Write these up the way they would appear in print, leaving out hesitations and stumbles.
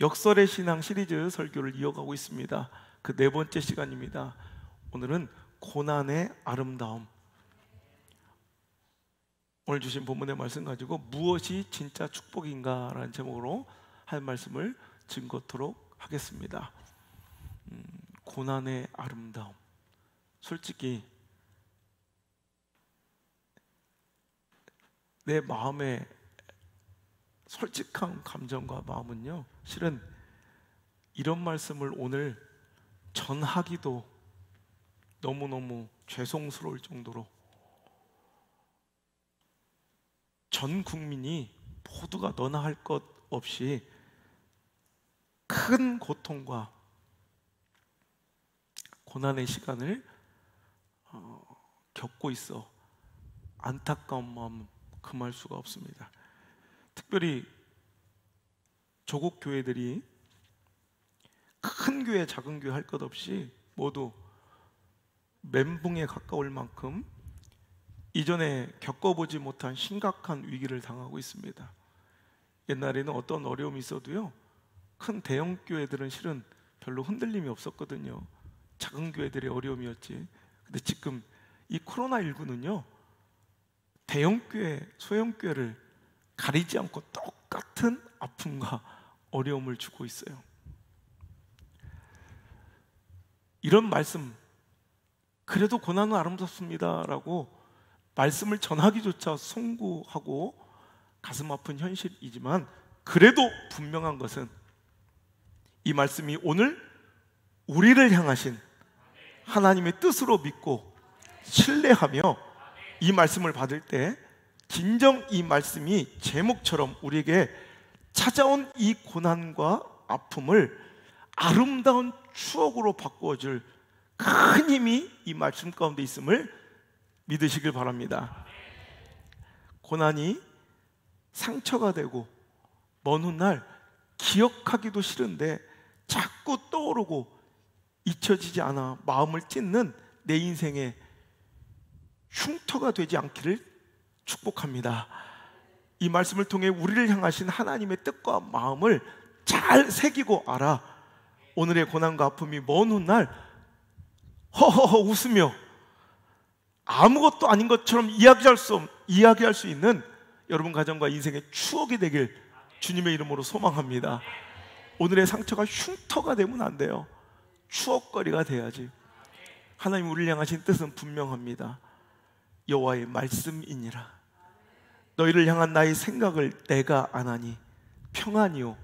역설의 신앙 시리즈 설교를 이어가고 있습니다. 그 네 번째 시간입니다. 오늘은 고난의 아름다움. 오늘 주신 본문의 말씀 가지고 무엇이 진짜 축복인가 라는 제목으로 할 말씀을 증거토록 하겠습니다. 고난의 아름다움. 솔직히 내 마음의 솔직한 감정과 마음은요, 실은 이런 말씀을 오늘 전하기도 너무너무 죄송스러울 정도로 전 국민이 모두가 너나 할 것 없이 큰 고통과 고난의 시간을 겪고 있어 안타까운 마음 금할 수가 없습니다. 특별히 조국 교회들이 큰 교회, 작은 교회 할 것 없이 모두 멘붕에 가까울 만큼 이전에 겪어보지 못한 심각한 위기를 당하고 있습니다. 옛날에는 어떤 어려움이 있어도요, 큰 대형 교회들은 실은 별로 흔들림이 없었거든요. 작은 교회들의 어려움이었지. 근데 지금 이 코로나19는요, 대형 교회, 소형 교회를 가리지 않고 똑같은 아픔과 어려움을 주고 있어요. 이런 말씀, 그래도 고난은 아름답습니다 라고 말씀을 전하기조차 송구하고 가슴 아픈 현실이지만, 그래도 분명한 것은 이 말씀이 오늘 우리를 향하신 하나님의 뜻으로 믿고 신뢰하며 이 말씀을 받을 때 진정 이 말씀이 제목처럼 우리에게 찾아온 이 고난과 아픔을 아름다운 추억으로 바꾸어줄 큰 힘이 이 말씀 가운데 있음을 믿으시길 바랍니다. 고난이 상처가 되고 먼 훗날 기억하기도 싫은데 자꾸 떠오르고 잊혀지지 않아 마음을 찢는 내 인생의 흉터가 되지 않기를 축복합니다. 이 말씀을 통해 우리를 향하신 하나님의 뜻과 마음을 잘 새기고 알아 오늘의 고난과 아픔이 먼 훗날 허허허 웃으며 아무것도 아닌 것처럼 이야기할 수 있는 여러분 가정과 인생의 추억이 되길 주님의 이름으로 소망합니다. 오늘의 상처가 흉터가 되면 안 돼요. 추억거리가 돼야지. 하나님 우리를 향하신 뜻은 분명합니다. 여호와의 말씀이니라. 너희를 향한 나의 생각을 내가 아나니 평안이요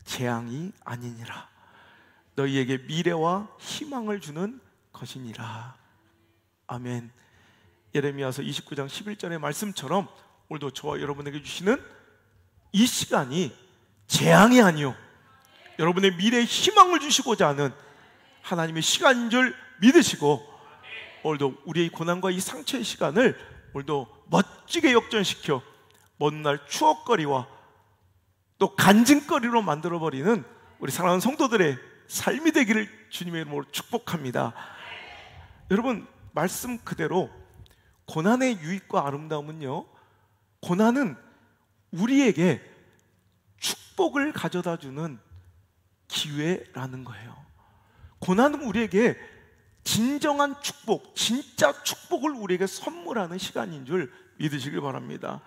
재앙이 아니니라. 너희에게 미래와 희망을 주는 것이니라. 아멘. 예레미야서 29장 11절의 말씀처럼 오늘도 저와 여러분에게 주시는 이 시간이 재앙이 아니요 여러분의 미래에 희망을 주시고자 하는 하나님의 시간인 줄 믿으시고, 오늘도 우리의 고난과 이 상처의 시간을 오늘도 멋지게 역전시켜 먼 날 추억거리와 또 간증거리로 만들어버리는 우리 사랑하는 성도들의 삶이 되기를 주님의 이름으로 축복합니다. 여러분, 말씀 그대로 고난의 유익과 아름다움은요, 고난은 우리에게 축복을 가져다주는 기회라는 거예요. 고난은 우리에게 진정한 축복, 진짜 축복을 우리에게 선물하는 시간인 줄 믿으시길 바랍니다.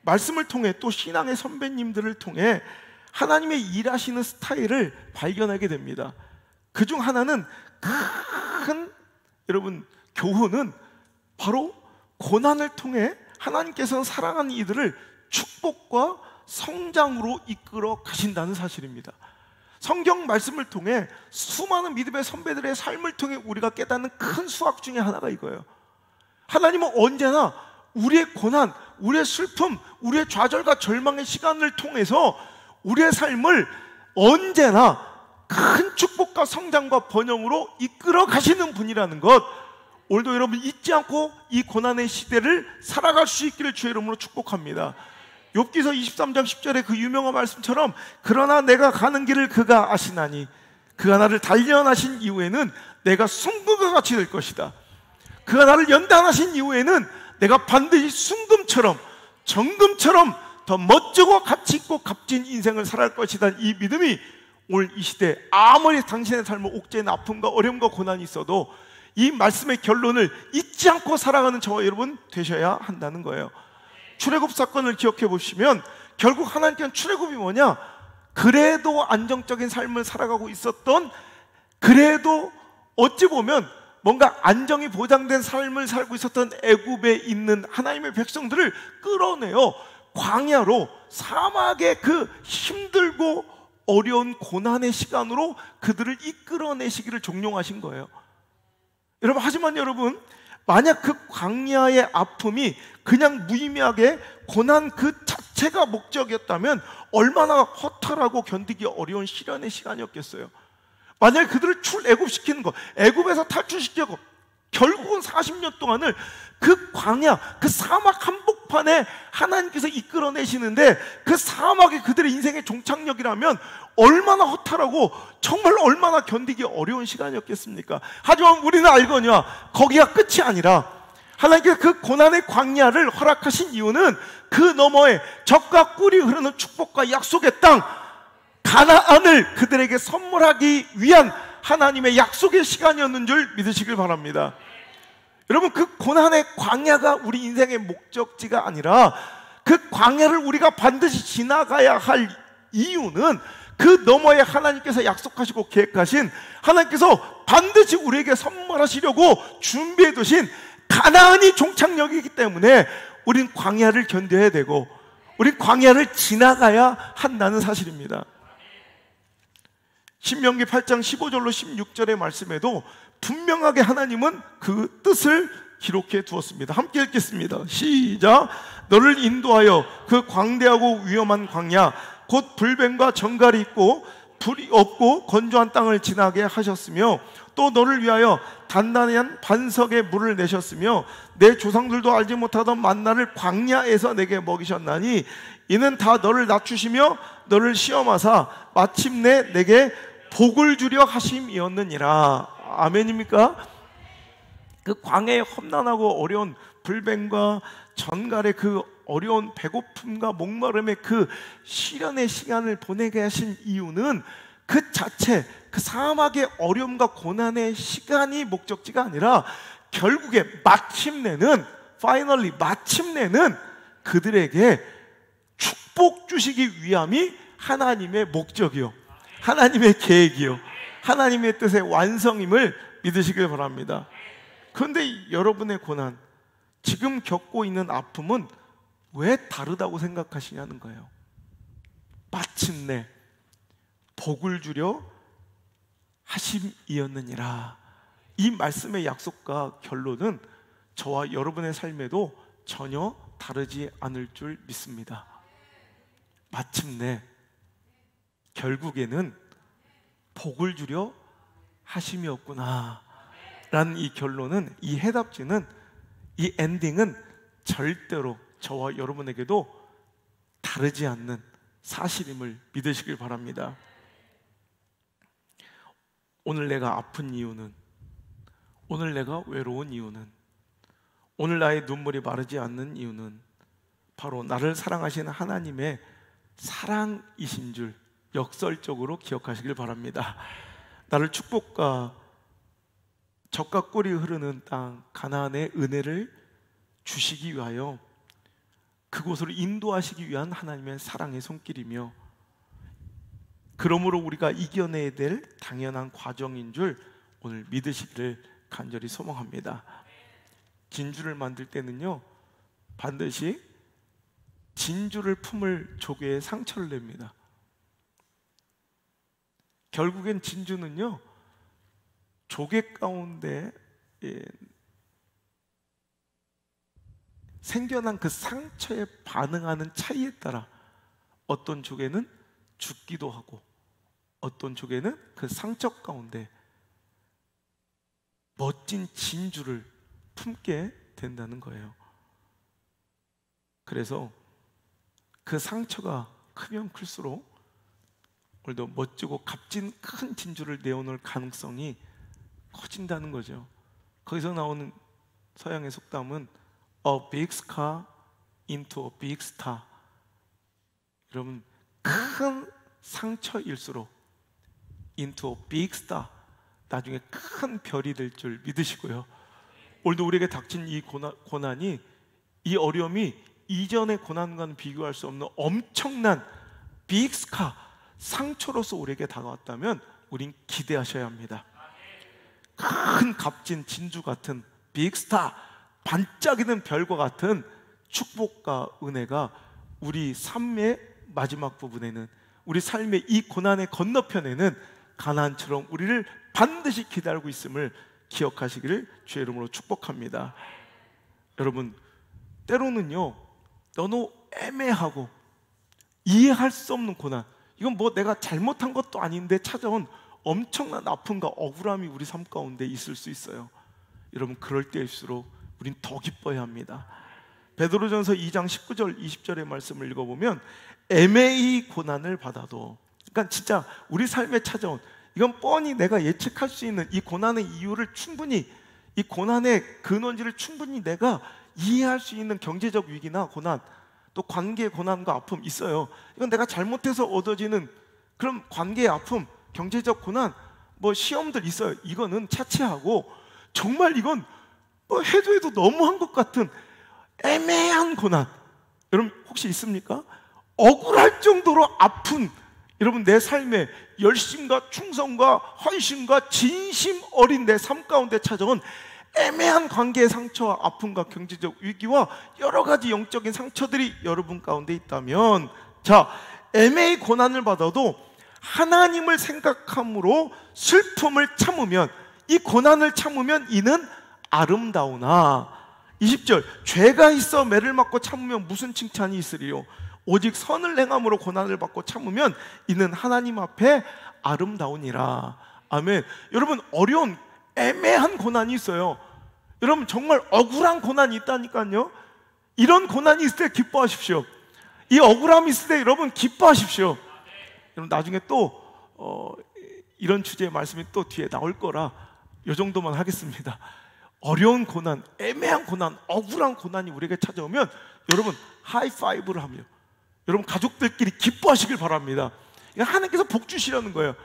말씀을 통해 또 신앙의 선배님들을 통해 하나님의 일하시는 스타일을 발견하게 됩니다. 그중 하나는 큰 여러분 교훈은 바로 고난을 통해 하나님께서는 사랑하는 이들을 축복과 성장으로 이끌어 가신다는 사실입니다. 성경 말씀을 통해 수많은 믿음의 선배들의 삶을 통해 우리가 깨닫는 큰 수학 중에 하나가 이거예요. 하나님은 언제나 우리의 고난, 우리의 슬픔, 우리의 좌절과 절망의 시간을 통해서 우리의 삶을 언제나 큰 축복과 성장과 번영으로 이끌어 가시는 분이라는 것, 오늘도 여러분 잊지 않고 이 고난의 시대를 살아갈 수 있기를 주의 이름으로 축복합니다. 욥기서 23장 10절의 그 유명한 말씀처럼 그러나 내가 가는 길을 그가 아시나니 그가 나를 단련하신 이후에는 내가 순금과 같이 될 것이다. 그가 나를 연단하신 이후에는 내가 반드시 순금처럼 정금처럼 더 멋지고 가치 있고 값진 인생을 살아갈 것이다. 이 믿음이 오늘 이 시대 아무리 당신의 삶에 옥죄인 아픔과 어려움과 고난이 있어도 이 말씀의 결론을 잊지 않고 살아가는 저와 여러분 되셔야 한다는 거예요. 출애굽 사건을 기억해 보시면 결국 하나님께는 출애굽이 뭐냐? 그래도 안정적인 삶을 살아가고 있었던, 그래도 어찌 보면 뭔가 안정이 보장된 삶을 살고 있었던 애굽에 있는 하나님의 백성들을 끌어내어 광야로, 사막의 그 힘들고 어려운 고난의 시간으로 그들을 이끌어내시기를 종용하신 거예요. 여러분, 하지만 여러분, 만약 그 광야의 아픔이 그냥 무의미하게 고난 그 자체가 목적이었다면 얼마나 허탈하고 견디기 어려운 시련의 시간이었겠어요. 만약 그들을 출애굽시키는 거, 애굽에서 탈출시키고 결국은 40년 동안을 그 광야, 그 사막 한복판에 하나님께서 이끌어내시는데, 그 사막이 그들의 인생의 종착역이라면 얼마나 허탈하고 정말 얼마나 견디기 어려운 시간이었겠습니까? 하지만 우리는 알거니와 거기가 끝이 아니라 하나님께서 그 고난의 광야를 허락하신 이유는 그 너머에 젖과 꿀이 흐르는 축복과 약속의 땅 가나안을 그들에게 선물하기 위한 하나님의 약속의 시간이었는 줄 믿으시길 바랍니다. 여러분, 그 고난의 광야가 우리 인생의 목적지가 아니라 그 광야를 우리가 반드시 지나가야 할 이유는 그 너머에 하나님께서 약속하시고 계획하신, 하나님께서 반드시 우리에게 선물하시려고 준비해 두신 가나안이 종착역이기 때문에 우린 광야를 견뎌야 되고 우린 광야를 지나가야 한다는 사실입니다. 신명기 8장 15절로 16절의 말씀에도 분명하게 하나님은 그 뜻을 기록해 두었습니다. 함께 읽겠습니다. 시작. 너를 인도하여 그 광대하고 위험한 광야, 곧 불뱀과 정갈이 있고 불이 없고 건조한 땅을 지나게 하셨으며, 또 너를 위하여 단단한 반석의 물을 내셨으며, 내 조상들도 알지 못하던 만나를 광야에서 내게 먹이셨나니, 이는 다 너를 낮추시며 너를 시험하사 마침내 내게 복을 주려 하심이었느니라. 아멘입니까? 그 광야의 험난하고 어려운 불뱀과 전갈의 그 어려운 배고픔과 목마름의 그 시련의 시간을 보내게 하신 이유는 그 자체, 그 사막의 어려움과 고난의 시간이 목적지가 아니라 결국에 마침내는 그들에게 축복 주시기 위함이 하나님의 목적이요, 하나님의 계획이요, 하나님의 뜻의 완성임을 믿으시길 바랍니다. 그런데 여러분의 고난, 지금 겪고 있는 아픔은 왜 다르다고 생각하시냐는 거예요. 마침내 복을 주려 하심이었느니라. 이 말씀의 약속과 결론은 저와 여러분의 삶에도 전혀 다르지 않을 줄 믿습니다. 마침내 결국에는 복을 주려 하심이었구나 라는 이 결론은, 이 해답지는, 이 엔딩은 절대로 저와 여러분에게도 다르지 않는 사실임을 믿으시길 바랍니다. 오늘 내가 아픈 이유는, 오늘 내가 외로운 이유는, 오늘 나의 눈물이 마르지 않는 이유는 바로 나를 사랑하시는 하나님의 사랑이신 줄 역설적으로 기억하시길 바랍니다. 나를 축복과 젖과 꿀이 흐르는 땅 가나안의 은혜를 주시기 위하여 그곳으로 인도하시기 위한 하나님의 사랑의 손길이며, 그러므로 우리가 이겨내야 될 당연한 과정인 줄 오늘 믿으시기를 간절히 소망합니다. 진주를 만들 때는요, 반드시 진주를 품을 조개에 상처를 냅니다. 결국엔 진주는요, 조개 가운데 생겨난 그 상처에 반응하는 차이에 따라 어떤 조개는 죽기도 하고 어떤 조개는 그 상처 가운데 멋진 진주를 품게 된다는 거예요. 그래서 그 상처가 크면 클수록 오늘도 멋지고 값진 큰 진주를 내어놓을 가능성이 커진다는 거죠. 거기서 나오는 서양의 속담은 A big scar into a big star. 여러분, 큰 상처일수록 into a big star, 나중에 큰 별이 될 줄 믿으시고요. 오늘도 우리에게 닥친 이 고난이, 이 어려움이 이전의 고난과는 비교할 수 없는 엄청난 빅 스카, 상처로서 우리에게 다가왔다면 우린 기대하셔야 합니다. 큰 값진 진주 같은 빅 스타, 반짝이는 별과 같은 축복과 은혜가 우리 삶의 마지막 부분에는, 우리 삶의 이 고난의 건너편에는 가나안처럼 우리를 반드시 기다리고 있음을 기억하시기를 주의 이름으로 축복합니다. 여러분, 때로는요 너무 애매하고 이해할 수 없는 고난, 이건 뭐 내가 잘못한 것도 아닌데 찾아온 엄청난 아픔과 억울함이 우리 삶 가운데 있을 수 있어요. 여러분, 그럴 때일수록 우린 더 기뻐해야 합니다. 베드로전서 2장 19절 20절의 말씀을 읽어보면 애매히 고난을 받아도, 그러니까 진짜 우리 삶에 찾아온, 이건 뻔히 내가 예측할 수 있는 이 고난의 이유를 충분히, 이 고난의 근원지를 충분히 내가 이해할 수 있는 경제적 위기나 고난, 또 관계의 고난과 아픔 있어요. 이건 내가 잘못해서 얻어지는 그런 관계의 아픔, 경제적 고난, 뭐 시험들 있어요. 이거는 차치하고 정말 이건 뭐 해도 너무한 것 같은 애매한 고난, 여러분 혹시 있습니까? 억울할 정도로 아픈, 여러분 내 삶에 열심과 충성과 헌신과 진심 어린 내 삶 가운데 찾아온 애매한 관계의 상처와 아픔과 경제적 위기와 여러 가지 영적인 상처들이 여러분 가운데 있다면, 자, 애매히 고난을 받아도 하나님을 생각함으로 슬픔을 참으면, 이 고난을 참으면 이는 아름다우나, 20절, 죄가 있어 매를 맞고 참으면 무슨 칭찬이 있으리요? 오직 선을 행함으로 고난을 받고 참으면 이는 하나님 앞에 아름다우니라. 아멘. 여러분, 어려운 애매한 고난이 있어요. 여러분, 정말 억울한 고난이 있다니까요. 이런 고난이 있을 때 기뻐하십시오. 이 억울함이 있을 때 여러분 기뻐하십시오. 여러분, 나중에 또 이런 주제의 말씀이 또 뒤에 나올 거라 이 정도만 하겠습니다. 어려운 고난, 애매한 고난, 억울한 고난이 우리에게 찾아오면 여러분 하이파이브를 하며 여러분 가족들끼리 기뻐하시길 바랍니다. 하나님께서 복 주시려는 거예요.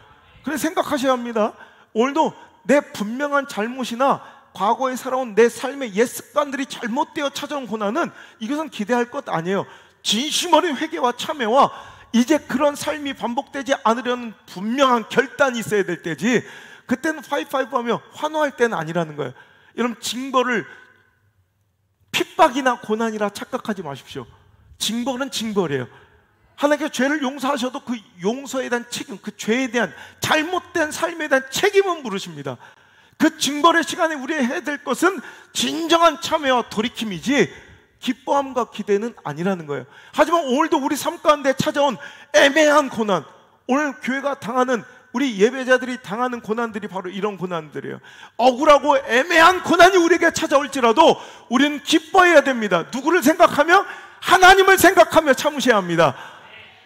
그래서 생각하셔야 합니다. 오늘도 내 분명한 잘못이나 과거에 살아온 내 삶의 옛 습관들이 잘못되어 찾아온 고난은 이것은 기대할 것 아니에요. 진심 어린 회개와 참회와 이제 그런 삶이 반복되지 않으려는 분명한 결단이 있어야 될 때지, 그때는 파이파이브 하며 환호할 때는 아니라는 거예요. 여러분, 징벌을 핍박이나 고난이라 착각하지 마십시오. 징벌은 징벌이에요. 하나님께서 죄를 용서하셔도 그 용서에 대한 책임, 그 죄에 대한 잘못된 삶에 대한 책임은 물으십니다. 그 징벌의 시간에 우리가 해야 될 것은 진정한 참회와 돌이킴이지 기뻐함과 기대는 아니라는 거예요. 하지만 오늘도 우리 삶 가운데 찾아온 애매한 고난, 오늘 교회가 당하는, 우리 예배자들이 당하는 고난들이 바로 이런 고난들이에요. 억울하고 애매한 고난이 우리에게 찾아올지라도 우리는 기뻐해야 됩니다. 누구를 생각하며? 하나님을 생각하며 참으셔야 합니다.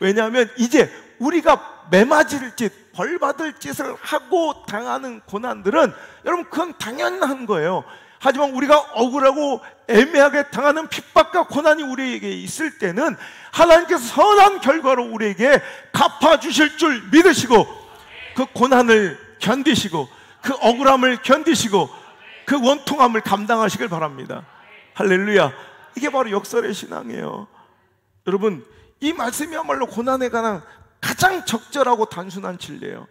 왜냐하면 이제 우리가 매맞을 짓, 벌 받을 짓을 하고 당하는 고난들은 여러분 그건 당연한 거예요. 하지만 우리가 억울하고 애매하게 당하는 핍박과 고난이 우리에게 있을 때는 하나님께서 선한 결과로 우리에게 갚아주실 줄 믿으시고, 그 고난을 견디시고 그 억울함을 견디시고 그 원통함을 감당하시길 바랍니다. 할렐루야. 이게 바로 역설의 신앙이에요. 여러분, 이 말씀이야말로 고난에 관한 가장 적절하고 단순한 진리예요.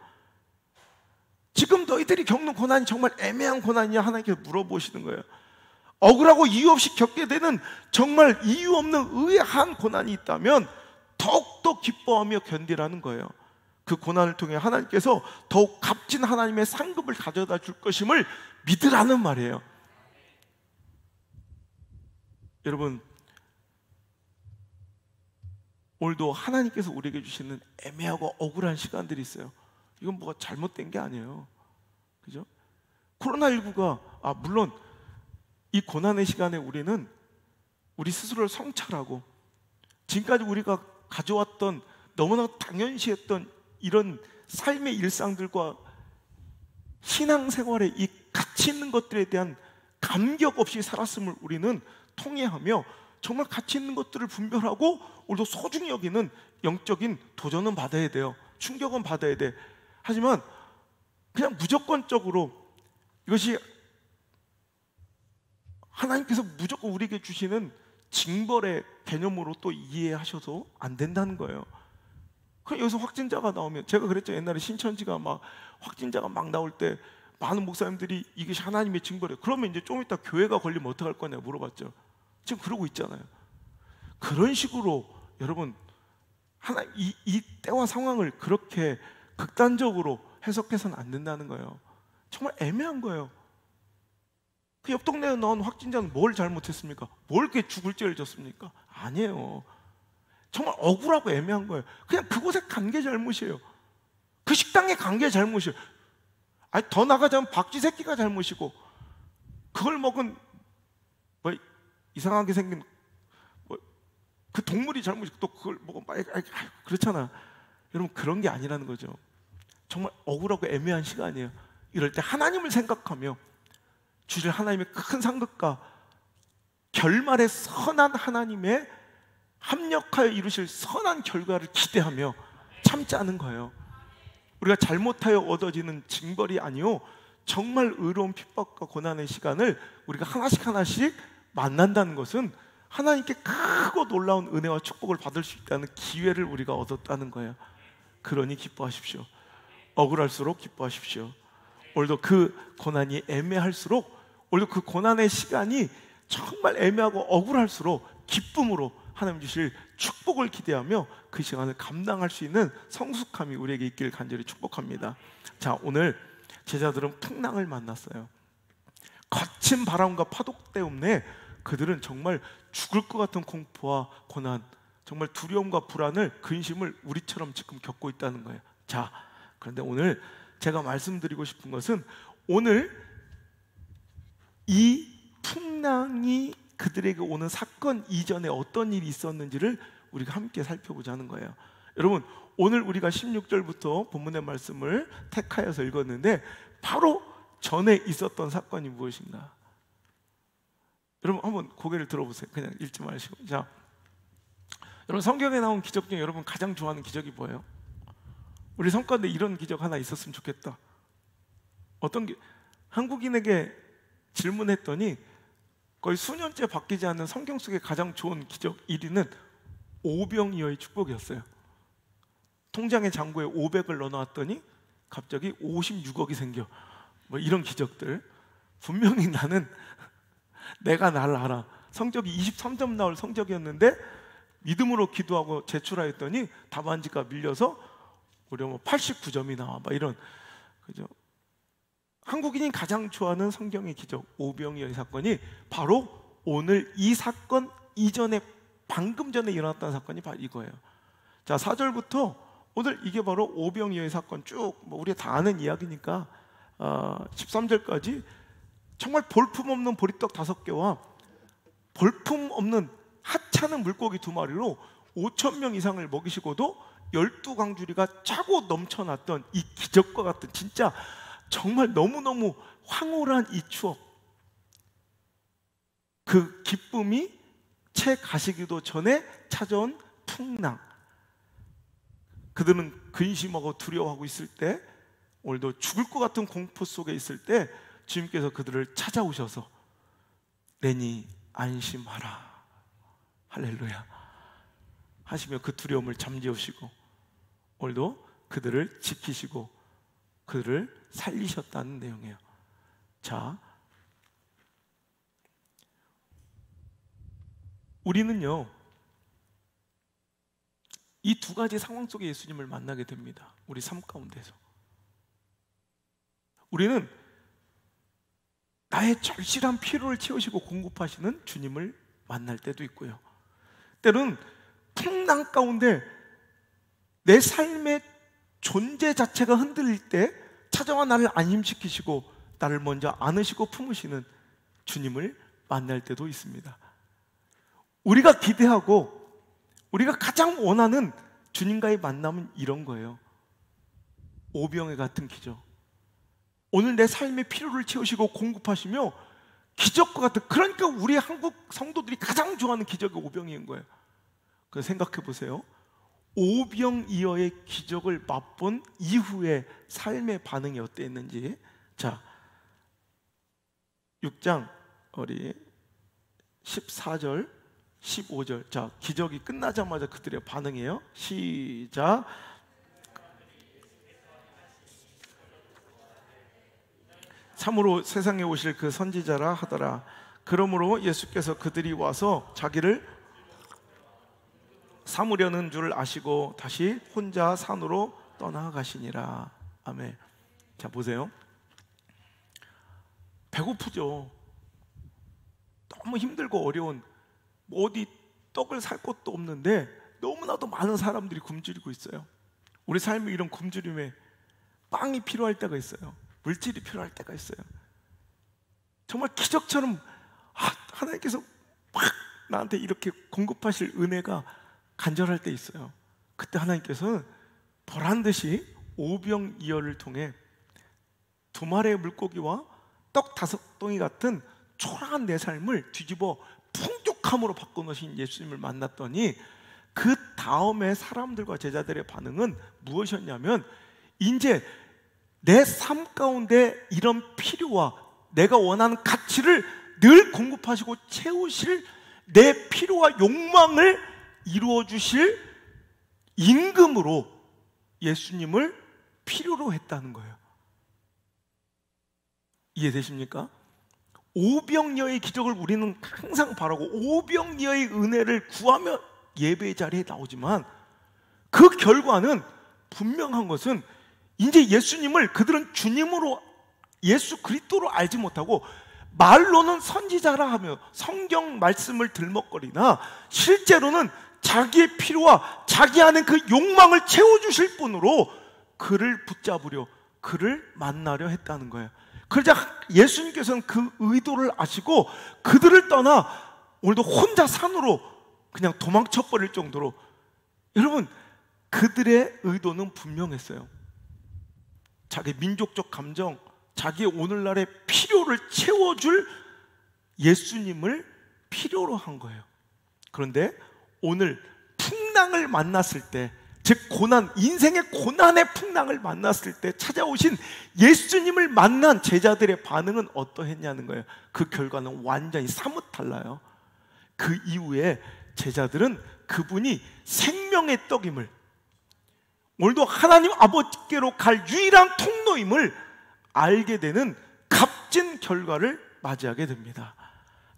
지금 너희들이 겪는 고난이 정말 애매한 고난이냐 하나님께서 물어보시는 거예요. 억울하고 이유 없이 겪게 되는 정말 이유 없는 의아한 고난이 있다면 더욱더 기뻐하며 견디라는 거예요. 그 고난을 통해 하나님께서 더욱 값진 하나님의 상급을 가져다 줄 것임을 믿으라는 말이에요. 여러분, 오늘도 하나님께서 우리에게 주시는 애매하고 억울한 시간들이 있어요. 이건 뭐가 잘못된 게 아니에요. 그죠? 코로나19가, 물론 이 고난의 시간에 우리는 우리 스스로를 성찰하고 지금까지 우리가 가져왔던 너무나 당연시했던 이런 삶의 일상들과 신앙생활의 이 가치 있는 것들에 대한 감격 없이 살았음을 우리는 통회하며 정말 가치 있는 것들을 분별하고 우리도 소중히 여기는 영적인 도전은 받아야 돼요. 충격은 받아야 돼. 하지만 그냥 무조건적으로 이것이 하나님께서 무조건 우리에게 주시는 징벌의 개념으로 또 이해하셔도 안 된다는 거예요. 그럼 여기서 확진자가 나오면, 제가 그랬죠. 옛날에 신천지가 막 확진자가 막 나올 때 많은 목사님들이 이것이 하나님의 징벌이에요. 그러면 이제 좀 이따 교회가 걸리면 어떡할 거냐 물어봤죠. 지금 그러고 있잖아요. 그런 식으로 여러분 이 때와 상황을 그렇게 극단적으로 해석해서는 안 된다는 거예요. 정말 애매한 거예요. 그 옆 동네에 나온 확진자는 뭘 잘못했습니까? 뭘 그렇게 죽을 죄를 졌습니까? 아니에요. 정말 억울하고 애매한 거예요. 그냥 그곳에 간 게 잘못이에요. 그 식당에 간 게 잘못이에요. 아니 더 나가자면 박쥐 새끼가 잘못이고, 그걸 먹은 뭐 이상하게 생긴 그 동물이 잘못이고, 또 그걸 먹으면 그렇잖아. 여러분 그런 게 아니라는 거죠. 정말 억울하고 애매한 시간이에요. 이럴 때 하나님을 생각하며 주실 하나님의 큰 상급과 결말의 선한 하나님의 합력하여 이루실 선한 결과를 기대하며 참지 않은 거예요. 우리가 잘못하여 얻어지는 징벌이 아니요, 정말 의로운 핍박과 고난의 시간을 우리가 하나씩 하나씩 만난다는 것은 하나님께 크고 놀라운 은혜와 축복을 받을 수 있다는 기회를 우리가 얻었다는 거예요. 그러니 기뻐하십시오. 억울할수록 기뻐하십시오. 오늘도 그 고난이 애매할수록, 오늘도 그 고난의 시간이 정말 애매하고 억울할수록 기쁨으로 하나님 주실 축복을 기대하며 그 시간을 감당할 수 있는 성숙함이 우리에게 있기를 간절히 축복합니다. 자, 오늘 제자들은 풍랑을 만났어요. 거친 바람과 파도 때문에 그들은 정말 죽을 것 같은 공포와 고난, 정말 두려움과 불안을, 근심을 우리처럼 지금 겪고 있다는 거예요. 자, 그런데 오늘 제가 말씀드리고 싶은 것은, 오늘 이 풍랑이 그들에게 오는 사건 이전에 어떤 일이 있었는지를 우리가 함께 살펴보자는 거예요. 여러분, 오늘 우리가 16절부터 본문의 말씀을 택하여서 읽었는데 바로 전에 있었던 사건이 무엇인가? 여러분 한번 고개를 들어보세요. 그냥 읽지 마시고. 자, 여러분 성경에 나온 기적 중에 여러분 가장 좋아하는 기적이 뭐예요? 우리 삶 가운데 이런 기적 하나 있었으면 좋겠다. 어떤 게, 한국인에게 질문했더니 거의 수년째 바뀌지 않는 성경 속에 가장 좋은 기적 1위는 오병이어의 축복이었어요. 통장에 잔고에 500을 넣어놨더니 갑자기 56억이 생겨. 뭐 이런 기적들. 분명히 나는 내가 나를 알아. 성적이 23점 나올 성적이었는데 믿음으로 기도하고 제출하였더니 답안지가 밀려서 우리 뭐 89점이 나와. 막 이런, 그죠? 한국인이 가장 좋아하는 성경의 기적 오병이어의 사건이 바로 오늘 이 사건 이전에, 방금 전에 일어났던 사건이 바로 이거예요. 자, 4절부터 오늘 이게 바로 오병이어의 사건 쭉, 뭐 우리가 다 아는 이야기니까 13절까지 정말 볼품없는 보리떡 5개와 볼품없는 하찮은 물고기 2마리로 5,000명 이상을 먹이시고도 12광주리가 차고 넘쳐났던 이 기적과 같은, 진짜 정말 너무너무 황홀한 이 추억, 그 기쁨이 채 가시기도 전에 찾아온 풍랑, 그들은 근심하고 두려워하고 있을 때, 오늘도 죽을 것 같은 공포 속에 있을 때 주님께서 그들을 찾아오셔서 내니 안심하라, 할렐루야 하시며 그 두려움을 잠재우시고 오늘도 그들을 지키시고 그들을 살리셨다는 내용이에요. 자, 우리는요 이 두 가지 상황 속에 예수님을 만나게 됩니다. 우리 삶 가운데서 우리는 나의 절실한 피로를 채우시고 공급하시는 주님을 만날 때도 있고요, 때로는 풍랑 가운데 내 삶의 존재 자체가 흔들릴 때 찾아와 나를 안심시키시고 나를 먼저 안으시고 품으시는 주님을 만날 때도 있습니다. 우리가 기대하고 우리가 가장 원하는 주님과의 만남은 이런 거예요. 오병이 같은 기적. 오늘 내 삶의 필요를 채우시고 공급하시며 기적과 같은, 그러니까 우리 한국 성도들이 가장 좋아하는 기적이 오병이인 거예요. 그래서 생각해 보세요. 오병이어의 기적을 맛본 이후의 삶의 반응이 어땠는지, 자 6장 우리 14절 15절, 자 기적이 끝나자마자 그들의 반응이에요. 시작. 참으로 세상에 오실 그 선지자라 하더라. 그러므로 예수께서 그들이 와서 자기를 삼으려는 줄 아시고 다시 혼자 산으로 떠나가시니라. 아멘. 자 보세요. 배고프죠. 너무 힘들고 어려운, 뭐 어디 떡을 살 곳도 없는데 너무나도 많은 사람들이 굶주리고 있어요. 우리 삶이 이런 굶주림에 빵이 필요할 때가 있어요. 물질이 필요할 때가 있어요. 정말 기적처럼 하나님께서 막 나한테 이렇게 공급하실 은혜가 간절할 때 있어요. 그때 하나님께서는 보란듯이 오병이어를 통해 2마리의 물고기와 떡 5덩이 같은 초라한 내 삶을 뒤집어 풍족함으로 바꿔놓으신 예수님을 만났더니 그 다음에 사람들과 제자들의 반응은 무엇이었냐면, 이제 내 삶 가운데 이런 필요와 내가 원하는 가치를 늘 공급하시고 채우실, 내 필요와 욕망을 이루어 주실 임금으로 예수님을 필요로 했다는 거예요. 이해되십니까? 오병이어의 기적을 우리는 항상 바라고 오병이어의 은혜를 구하며 예배의 자리에 나오지만 그 결과는 분명한 것은, 이제 예수님을 그들은 주님으로, 예수 그리스도로 알지 못하고 말로는 선지자라 하며 성경 말씀을 들먹거리나 실제로는 자기의 필요와 자기 안에 그 욕망을 채워주실 분으로 그를 붙잡으려, 그를 만나려 했다는 거예요. 그러자 예수님께서는 그 의도를 아시고 그들을 떠나 오늘도 혼자 산으로 그냥 도망쳐 버릴 정도로, 여러분 그들의 의도는 분명했어요. 자기 민족적 감정, 자기의 오늘날의 필요를 채워줄 예수님을 필요로 한 거예요. 그런데 오늘 풍랑을 만났을 때, 즉 고난, 인생의 고난의 풍랑을 만났을 때 찾아오신 예수님을 만난 제자들의 반응은 어떠했냐는 거예요. 그 결과는 완전히 사뭇 달라요. 그 이후에 제자들은 그분이 생명의 떡임을, 오늘도 하나님 아버지께로 갈 유일한 통로임을 알게 되는 값진 결과를 맞이하게 됩니다.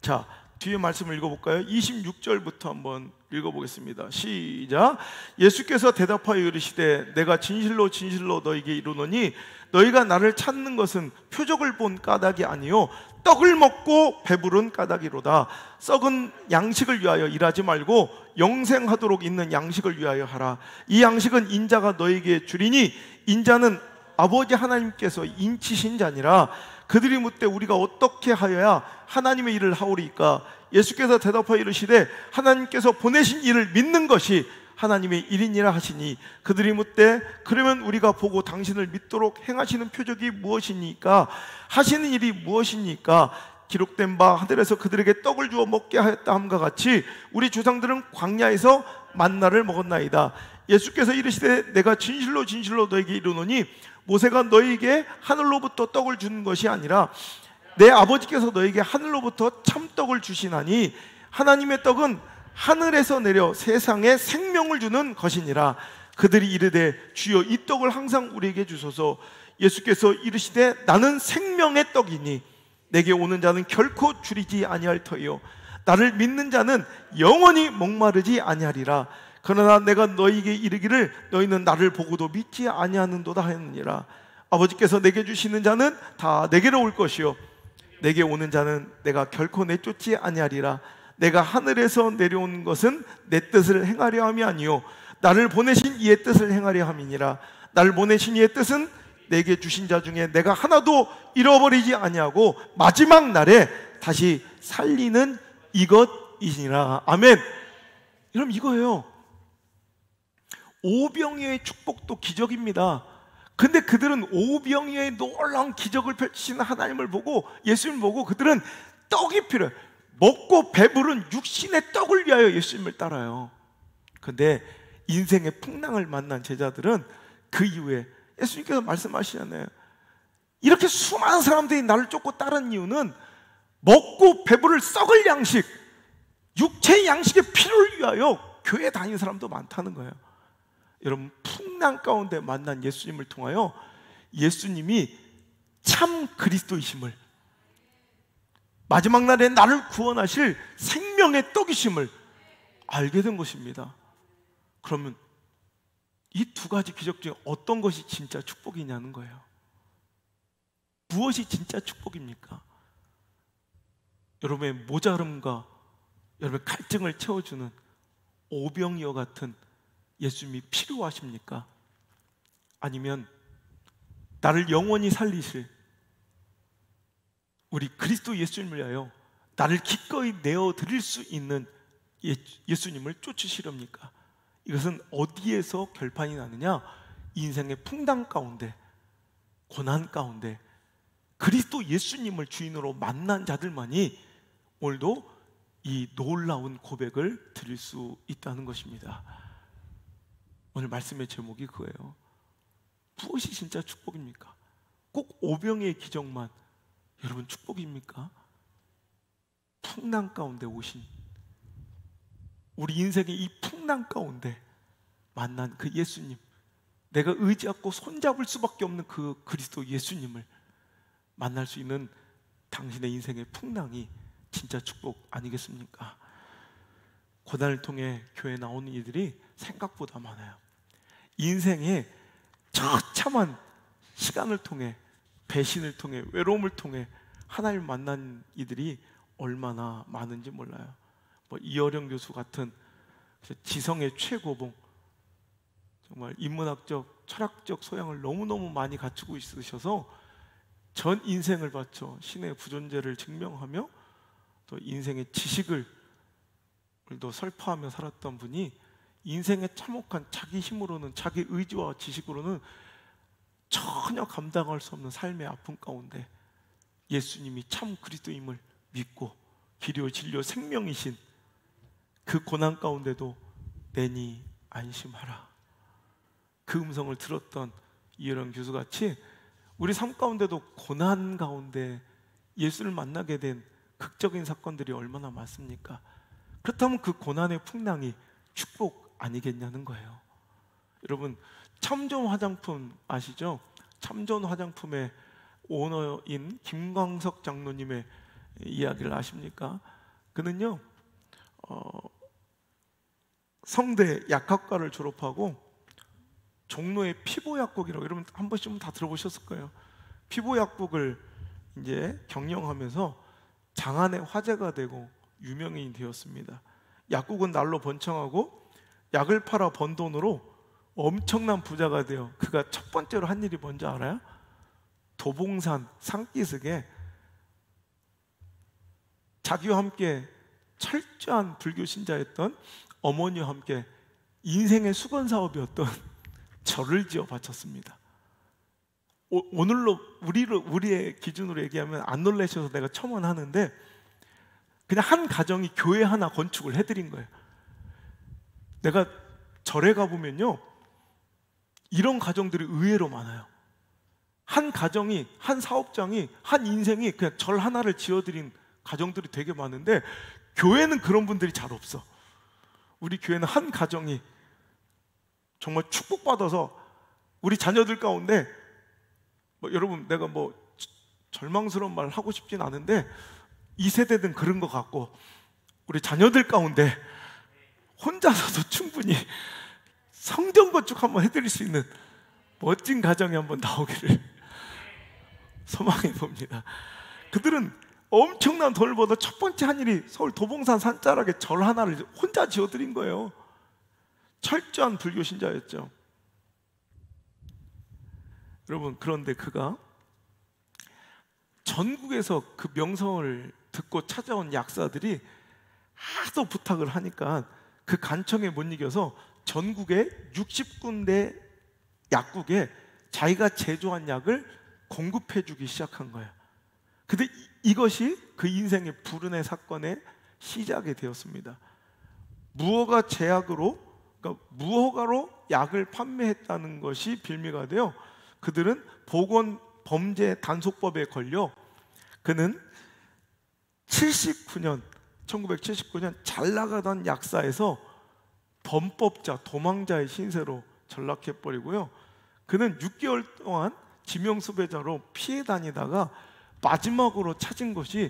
자, 뒤에 말씀을 읽어볼까요? 26절부터 한번 읽어보겠습니다. 시작. 예수께서 대답하여 이르시되 내가 진실로 진실로 너희에게 이르노니 너희가 나를 찾는 것은 표적을 본 까닭이 아니요 떡을 먹고 배부른 까닭이로다. 썩은 양식을 위하여 일하지 말고 영생하도록 있는 양식을 위하여 하라. 이 양식은 인자가 너희에게 주리니 인자는 아버지 하나님께서 인치신 자니라. 그들이 묻되 우리가 어떻게 하여야 하나님의 일을 하오리까? 예수께서 대답하여 이르시되 하나님께서 보내신 일을 믿는 것이 하나님의 일이니라 하시니, 그들이 묻되 그러면 우리가 보고 당신을 믿도록 행하시는 표적이 무엇이니까? 하시는 일이 무엇이니까? 기록된 바 하늘에서 그들에게 떡을 주어 먹게 하였다 함과 같이 우리 조상들은 광야에서 만나를 먹었나이다. 예수께서 이르시되 내가 진실로 진실로 너에게 이르노니 모세가 너에게 하늘로부터 떡을 주는 것이 아니라 내 아버지께서 너에게 하늘로부터 참떡을 주시나니 하나님의 떡은 하늘에서 내려 세상에 생명을 주는 것이니라. 그들이 이르되 주여 이 떡을 항상 우리에게 주소서. 예수께서 이르시되 나는 생명의 떡이니 내게 오는 자는 결코 줄이지 아니할 터이요 나를 믿는 자는 영원히 목마르지 아니하리라. 그러나 내가 너희에게 이르기를 너희는 나를 보고도 믿지 아니하는도다 하였느니라. 아버지께서 내게 주시는 자는 다 내게로 올 것이요 내게 오는 자는 내가 결코 내쫓지 아니하리라. 내가 하늘에서 내려온 것은 내 뜻을 행하려 함이 아니요 나를 보내신 이의 뜻을 행하려 함이니라. 나를 보내신 이의 뜻은 내게 주신 자 중에 내가 하나도 잃어버리지 아니하고 마지막 날에 다시 살리는 이것이니라. 아멘. 여러분 이거예요. 오병이어의 축복도 기적입니다. 근데 그들은 오병이어의 놀라운 기적을 펼치시는 하나님을 보고, 예수님을 보고 그들은 떡이 필요해요. 먹고 배부른 육신의 떡을 위하여 예수님을 따라요. 근데 인생의 풍랑을 만난 제자들은 그 이후에 예수님께서 말씀하시잖아요. 이렇게 수많은 사람들이 나를 쫓고 따른 이유는 먹고 배부를 썩을 양식, 육체의 양식의 필요를 위하여 교회 다니는 사람도 많다는 거예요. 여러분, 풍랑 가운데 만난 예수님을 통하여 예수님이 참 그리스도이심을, 마지막 날에 나를 구원하실 생명의 떡이심을 알게 된 것입니다. 그러면 이 두 가지 기적 중에 어떤 것이 진짜 축복이냐는 거예요. 무엇이 진짜 축복입니까? 여러분의 모자름과 여러분의 갈증을 채워주는 오병이어 같은 예수님이 필요하십니까? 아니면 나를 영원히 살리실 우리 그리스도 예수님을 위하여 나를 기꺼이 내어드릴 수 있는 예수님을 쫓으시렵니까? 이것은 어디에서 결판이 나느냐? 인생의 풍랑 가운데, 고난 가운데 그리스도 예수님을 주인으로 만난 자들만이 오늘도 이 놀라운 고백을 드릴 수 있다는 것입니다. 오늘 말씀의 제목이 그거예요. 무엇이 진짜 축복입니까? 꼭 오병이의 기적만 여러분 축복입니까? 풍랑 가운데 오신, 우리 인생의 이 풍랑 가운데 만난 그 예수님, 내가 의지하고 손잡을 수밖에 없는 그 그리스도 예수님을 만날 수 있는 당신의 인생의 풍랑이 진짜 축복 아니겠습니까? 고난을 통해 교회에 나오는 이들이 생각보다 많아요. 인생의 처참한 시간을 통해, 배신을 통해, 외로움을 통해 하나님을 만난 이들이 얼마나 많은지 몰라요. 이어령 교수 같은 지성의 최고봉, 정말 인문학적, 철학적 소양을 너무너무 많이 갖추고 있으셔서 전 인생을 바쳐 신의 부존재를 증명하며 또 인생의 지식을 또 설파하며 살았던 분이 인생의 참혹한 자기 힘으로는, 자기 의지와 지식으로는 전혀 감당할 수 없는 삶의 아픔 가운데 예수님이 참 그리스도임을 믿고 길이요 진리요 생명이신 그 고난 가운데도 내니 안심하라, 그 음성을 들었던 이어령 교수같이 우리 삶 가운데도 고난 가운데 예수를 만나게 된 극적인 사건들이 얼마나 많습니까? 그렇다면 그 고난의 풍랑이 축복 아니겠냐는 거예요. 여러분, 참전 화장품 아시죠? 참전 화장품의 오너인 김광석 장로님의 이야기를 아십니까? 그는요 성대 약학과를 졸업하고 종로의 피부약국이라고, 여러분 한 번씩은 다 들어보셨을 거예요. 피부약국을 이제 경영하면서 장안의 화제가 되고 유명인이 되었습니다. 약국은 날로 번창하고 약을 팔아 번 돈으로 엄청난 부자가 되어 그가 첫 번째로 한 일이 뭔지 알아요? 도봉산 산기슭에 자기와 함께 철저한 불교 신자였던 어머니와 함께 인생의 수건 사업이었던 절을 지어 바쳤습니다. 오늘로 우리의 기준으로 얘기하면 안 놀라셔서 내가 첨언하는데 그냥 한 가정이 교회 하나 건축을 해드린 거예요. 내가 절에 가보면요 이런 가정들이 의외로 많아요. 한 가정이, 한 사업장이, 한 인생이 그냥 절 하나를 지어드린 가정들이 되게 많은데 교회는 그런 분들이 잘 없어. 우리 교회는 한 가정이 정말 축복받아서 우리 자녀들 가운데 여러분 내가 절망스러운 말 하고 싶진 않은데 이 세대는 그런 것 같고 우리 자녀들 가운데 혼자서도 충분히 성경 건축 한번 해드릴 수 있는 멋진 가정이 한번 나오기를 소망해 봅니다. 그들은 엄청난 돈을 벌어 첫 번째 한 일이 서울 도봉산 산자락에 절 하나를 혼자 지어드린 거예요. 철저한 불교 신자였죠. 여러분, 그런데 그가 전국에서 그 명성을 듣고 찾아온 약사들이 하도 부탁을 하니까 그 간청에 못 이겨서 전국의 60군데 약국에 자기가 제조한 약을 공급해 주기 시작한 거예요. 근데 이것이 그 인생의 불운의 사건의 시작이 되었습니다. 무허가 제약으로 그러니까 무허가로 약을 판매했다는 것이 빌미가 되어 그들은 보건 범죄 단속법에 걸려 그는 1979년 잘 나가던 약사에서 범법자, 도망자의 신세로 전락해버리고요. 그는 6개월 동안 지명수배자로 피해 다니다가 마지막으로 찾은 것이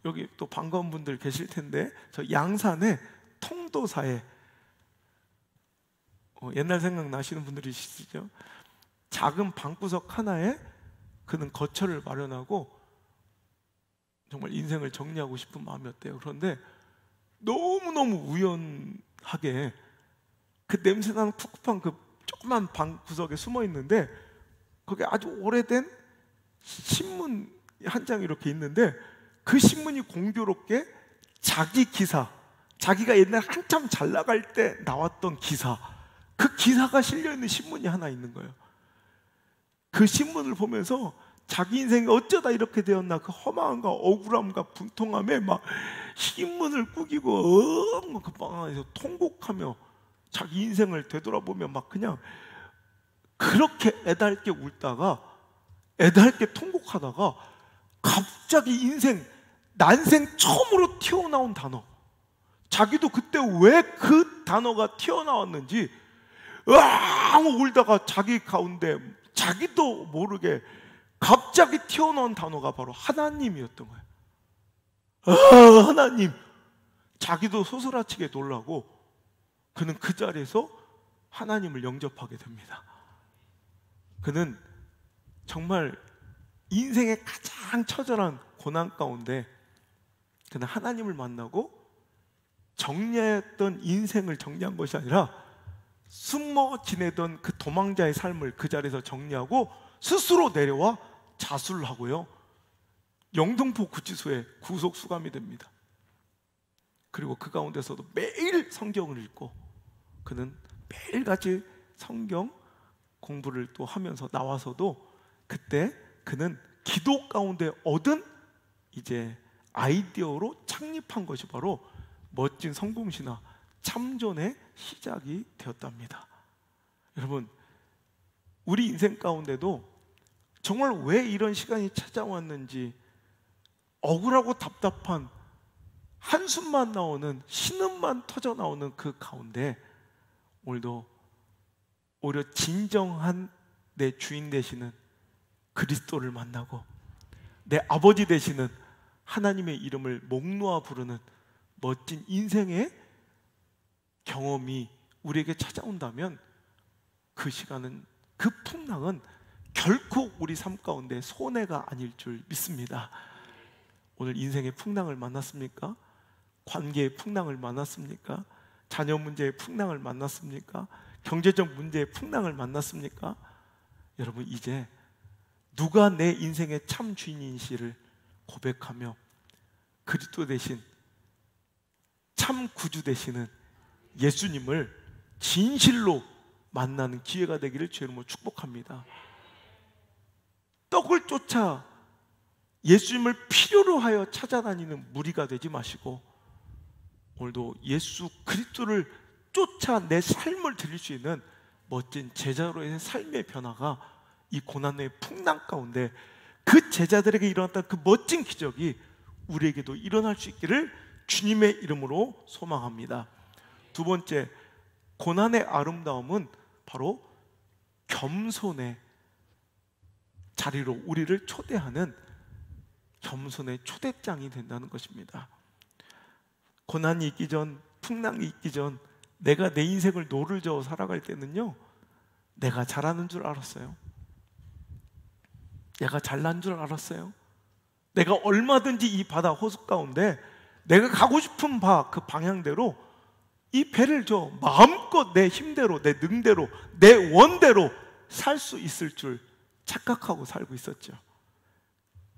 여기 또 반가운 분들 계실 텐데 저 양산의 통도사에 옛날 생각나시는 분들이 있으시죠? 작은 방구석 하나에 그는 거처를 마련하고 정말 인생을 정리하고 싶은 마음이었대요. 그런데 너무너무 우연하게 그 냄새나는 꿉꿉한 그 조그만 방구석에 숨어 있는데 거기에 아주 오래된 신문 한 장이 이렇게 있는데 그 신문이 공교롭게 자기 기사, 자기가 옛날 한참 잘 나갈 때 나왔던 기사, 그 기사가 실려있는 신문이 하나 있는 거예요. 그 신문을 보면서 자기 인생이 어쩌다 이렇게 되었나 그 허망함과 억울함과 분통함에 막 신문을 꾸기고 그 방 안에서 통곡하며 자기 인생을 되돌아보며 막 그냥 그렇게 애달게 울다가 애달게 통곡하다가 갑자기 인생 난생 처음으로 튀어나온 단어, 자기도 그때 왜 그 단어가 튀어나왔는지 울다가 자기 가운데 자기도 모르게 갑자기 튀어나온 단어가 바로 하나님이었던 거예요. 하나님. 자기도 소스라치게 놀라고 그는 그 자리에서 하나님을 영접하게 됩니다. 그는 정말 인생의 가장 처절한 고난 가운데 그는 하나님을 만나고 정리했던 인생을 정리한 것이 아니라 숨어 지내던 그 도망자의 삶을 그 자리에서 정리하고 스스로 내려와 자수를 하고요, 영등포 구치소에 구속 수감이 됩니다. 그리고 그 가운데서도 매일 성경을 읽고 그는 매일같이 성경 공부를 또 하면서 나와서도 그때 그는 기도 가운데 얻은 이제 아이디어로 창립한 것이 바로 멋진 성공신화 참전의 시작이 되었답니다. 여러분, 우리 인생 가운데도 정말 왜 이런 시간이 찾아왔는지 억울하고 답답한 한숨만 나오는, 신음만 터져 나오는 그 가운데 오늘도 오히려 진정한 내 주인 되시는 그리스도를 만나고 내 아버지 되시는 하나님의 이름을 목 놓아 부르는 멋진 인생의 경험이 우리에게 찾아온다면 그 시간은, 그 풍랑은 결코 우리 삶 가운데 손해가 아닐 줄 믿습니다. 오늘 인생의 풍랑을 만났습니까? 관계의 풍랑을 만났습니까? 자녀 문제의 풍랑을 만났습니까? 경제적 문제의 풍랑을 만났습니까? 여러분, 이제 누가 내 인생의 참 주인인지를 고백하며 그리스도 대신 참 구주 되시는 예수님을 진실로 만나는 기회가 되기를 주의 이름으로 축복합니다. 떡을 쫓아 예수님을 필요로 하여 찾아다니는 무리가 되지 마시고 오늘도 예수 그리스도를 쫓아 내 삶을 드릴 수 있는 멋진 제자로의 삶의 변화가 이 고난의 풍랑 가운데 그 제자들에게 일어났던 그 멋진 기적이 우리에게도 일어날 수 있기를 주님의 이름으로 소망합니다. 두 번째, 고난의 아름다움은 바로 겸손의 자리로 우리를 초대하는 겸손의 초대장이 된다는 것입니다. 고난이 있기 전, 풍랑이 있기 전 내가 내 인생을 노를 저어 살아갈 때는요, 내가 잘하는 줄 알았어요. 내가 잘난 줄 알았어요. 내가 얼마든지 이 바다 호수 가운데 내가 가고 싶은 그 방향대로 이 배를 저 마음껏 내 힘대로, 내 능대로, 내 원대로 살 수 있을 줄 착각하고 살고 있었죠.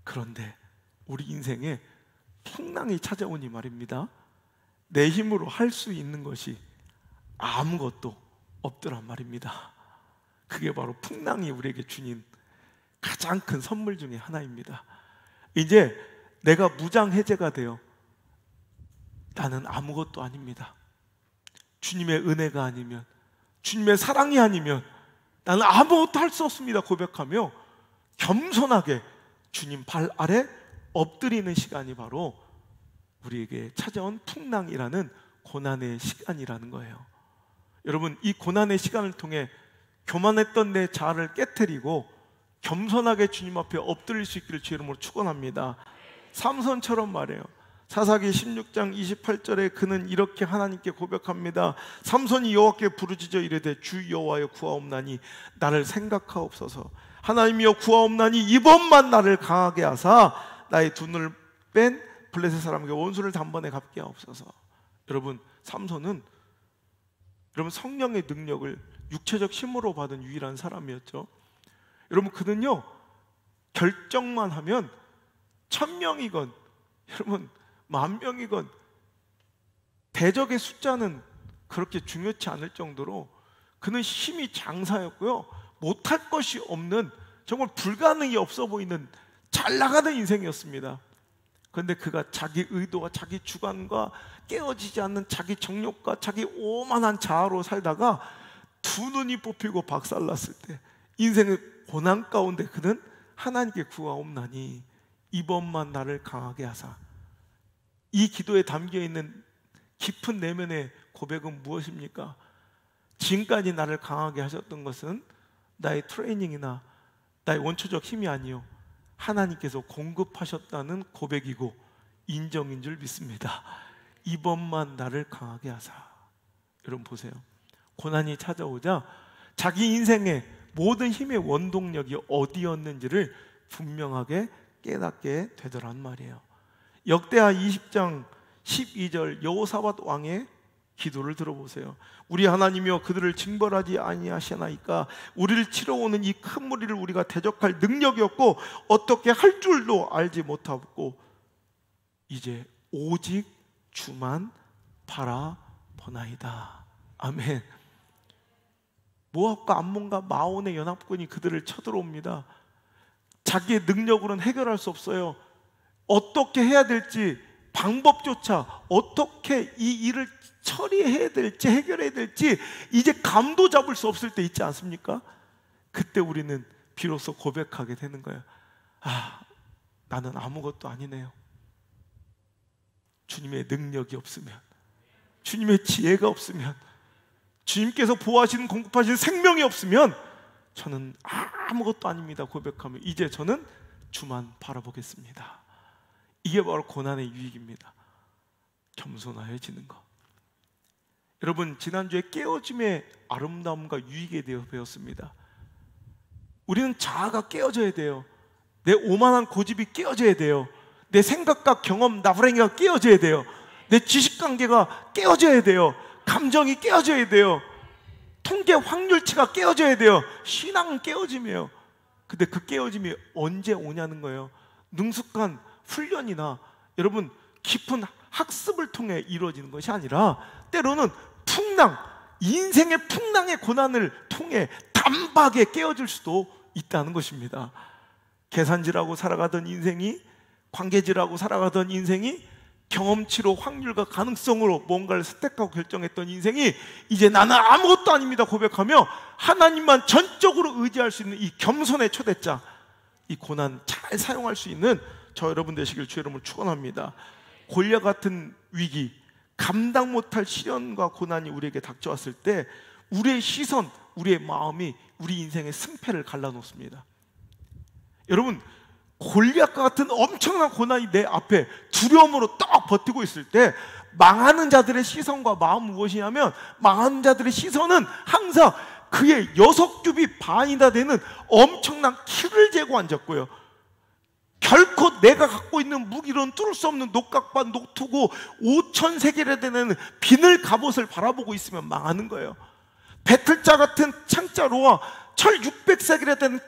그런데 우리 인생에 풍랑이 찾아오니 말입니다, 내 힘으로 할 수 있는 것이 아무것도 없더란 말입니다. 그게 바로 풍랑이 우리에게 주는 가장 큰 선물 중에 하나입니다. 이제 내가 무장해제가 되어 나는 아무것도 아닙니다, 주님의 은혜가 아니면, 주님의 사랑이 아니면 나는 아무것도 할 수 없습니다 고백하며 겸손하게 주님 발 아래 엎드리는 시간이 바로 우리에게 찾아온 풍랑이라는 고난의 시간이라는 거예요. 여러분, 이 고난의 시간을 통해 교만했던 내 자아를 깨트리고 겸손하게 주님 앞에 엎드릴 수 있기를 주의 이름으로 축원합니다. 삼손처럼 말해요. 사사기 16장 28절에 그는 이렇게 하나님께 고백합니다. 삼손이 여호와께 부르짖어 이르되 주 여호와여 구하옵나니 나를 생각하옵소서. 하나님이여 구하옵나니 이번만 나를 강하게 하사 나의 두 눈을 뺀 블레셋 사람에게 원수를 단번에 갚게 하옵소서. 여러분, 삼손은 여러분 성령의 능력을 육체적 힘으로 받은 유일한 사람이었죠. 여러분, 그는요 결정만 하면 1000명이건 여러분 10,000명이건 대적의 숫자는 그렇게 중요치 않을 정도로 그는 힘이 장사였고요, 못할 것이 없는, 정말 불가능이 없어 보이는 잘 나가는 인생이었습니다. 그런데 그가 자기 의도와 자기 주관과 깨어지지 않는 자기 정욕과 자기 오만한 자아로 살다가 두 눈이 뽑히고 박살났을 때 인생의 고난 가운데 그는 하나님께 구하옵나니 이번만 나를 강하게 하사. 이 기도에 담겨있는 깊은 내면의 고백은 무엇입니까? 지금까지 나를 강하게 하셨던 것은 나의 트레이닝이나 나의 원초적 힘이 아니요 하나님께서 공급하셨다는 고백이고 인정인 줄 믿습니다. 이번만 나를 강하게 하사. 여러분 보세요, 고난이 찾아오자 자기 인생의 모든 힘의 원동력이 어디였는지를 분명하게 깨닫게 되더란 말이에요. 역대하 20장 12절 여호사밧 왕의 기도를 들어보세요. 우리 하나님이여 그들을 징벌하지 아니하시나이까. 우리를 치러 오는 이 큰 무리를 우리가 대적할 능력이 없고 어떻게 할 줄도 알지 못하고 이제 오직 주만 바라보나이다. 아멘. 모압과 암몬과 마온의 연합군이 그들을 쳐들어옵니다. 자기의 능력으로는 해결할 수 없어요. 어떻게 해야 될지, 방법조차 어떻게 이 일을 처리해야 될지, 해결해야 될지 이제 감도 잡을 수 없을 때 있지 않습니까? 그때 우리는 비로소 고백하게 되는 거예요. 아, 나는 아무것도 아니네요. 주님의 능력이 없으면, 주님의 지혜가 없으면, 주님께서 보호하시는 공급하시는 생명이 없으면 저는 아무것도 아닙니다 고백하며 이제 저는 주만 바라보겠습니다. 이게 바로 고난의 유익입니다. 겸손하여지는 것. 여러분, 지난주에 깨어짐의 아름다움과 유익에 대해 배웠습니다. 우리는 자아가 깨어져야 돼요. 내 오만한 고집이 깨어져야 돼요. 내 생각과 경험, 나부랭이가 깨어져야 돼요. 내 지식관계가 깨어져야 돼요. 감정이 깨어져야 돼요. 통계 확률치가 깨어져야 돼요. 신앙은 깨어짐이에요. 근데 그 깨어짐이 언제 오냐는 거예요. 능숙한 훈련이나 여러분 깊은 학습을 통해 이루어지는 것이 아니라 때로는 풍랑, 인생의 풍랑의 고난을 통해 단박에 깨어질 수도 있다는 것입니다. 계산지라고 살아가던 인생이, 관계지라고 살아가던 인생이 경험치로 확률과 가능성으로 뭔가를 선택하고 결정했던 인생이 이제 나는 아무것도 아닙니다 고백하며 하나님만 전적으로 의지할 수 있는 이 겸손의 초대자, 이 고난 잘 사용할 수 있는 저 여러분 되시길 주의 이름으로 축원합니다. 골리앗 같은 위기, 감당 못할 시련과 고난이 우리에게 닥쳐왔을 때 우리의 시선, 우리의 마음이 우리 인생의 승패를 갈라놓습니다. 여러분, 골리앗과 같은 엄청난 고난이 내 앞에 두려움으로 딱 버티고 있을 때 망하는 자들의 시선과 마음은 무엇이냐면, 망하는 자들의 시선은 항상 그의 6규빗 반이나 되는 엄청난 키를 재고 앉았고요, 결코 내가 갖고 있는 무기로는 뚫을 수 없는 녹각반 녹투고 5,000세겔에 되는 비늘 갑옷을 바라보고 있으면 망하는 거예요. 배틀자 같은 창자루와 철 600세겔에 되는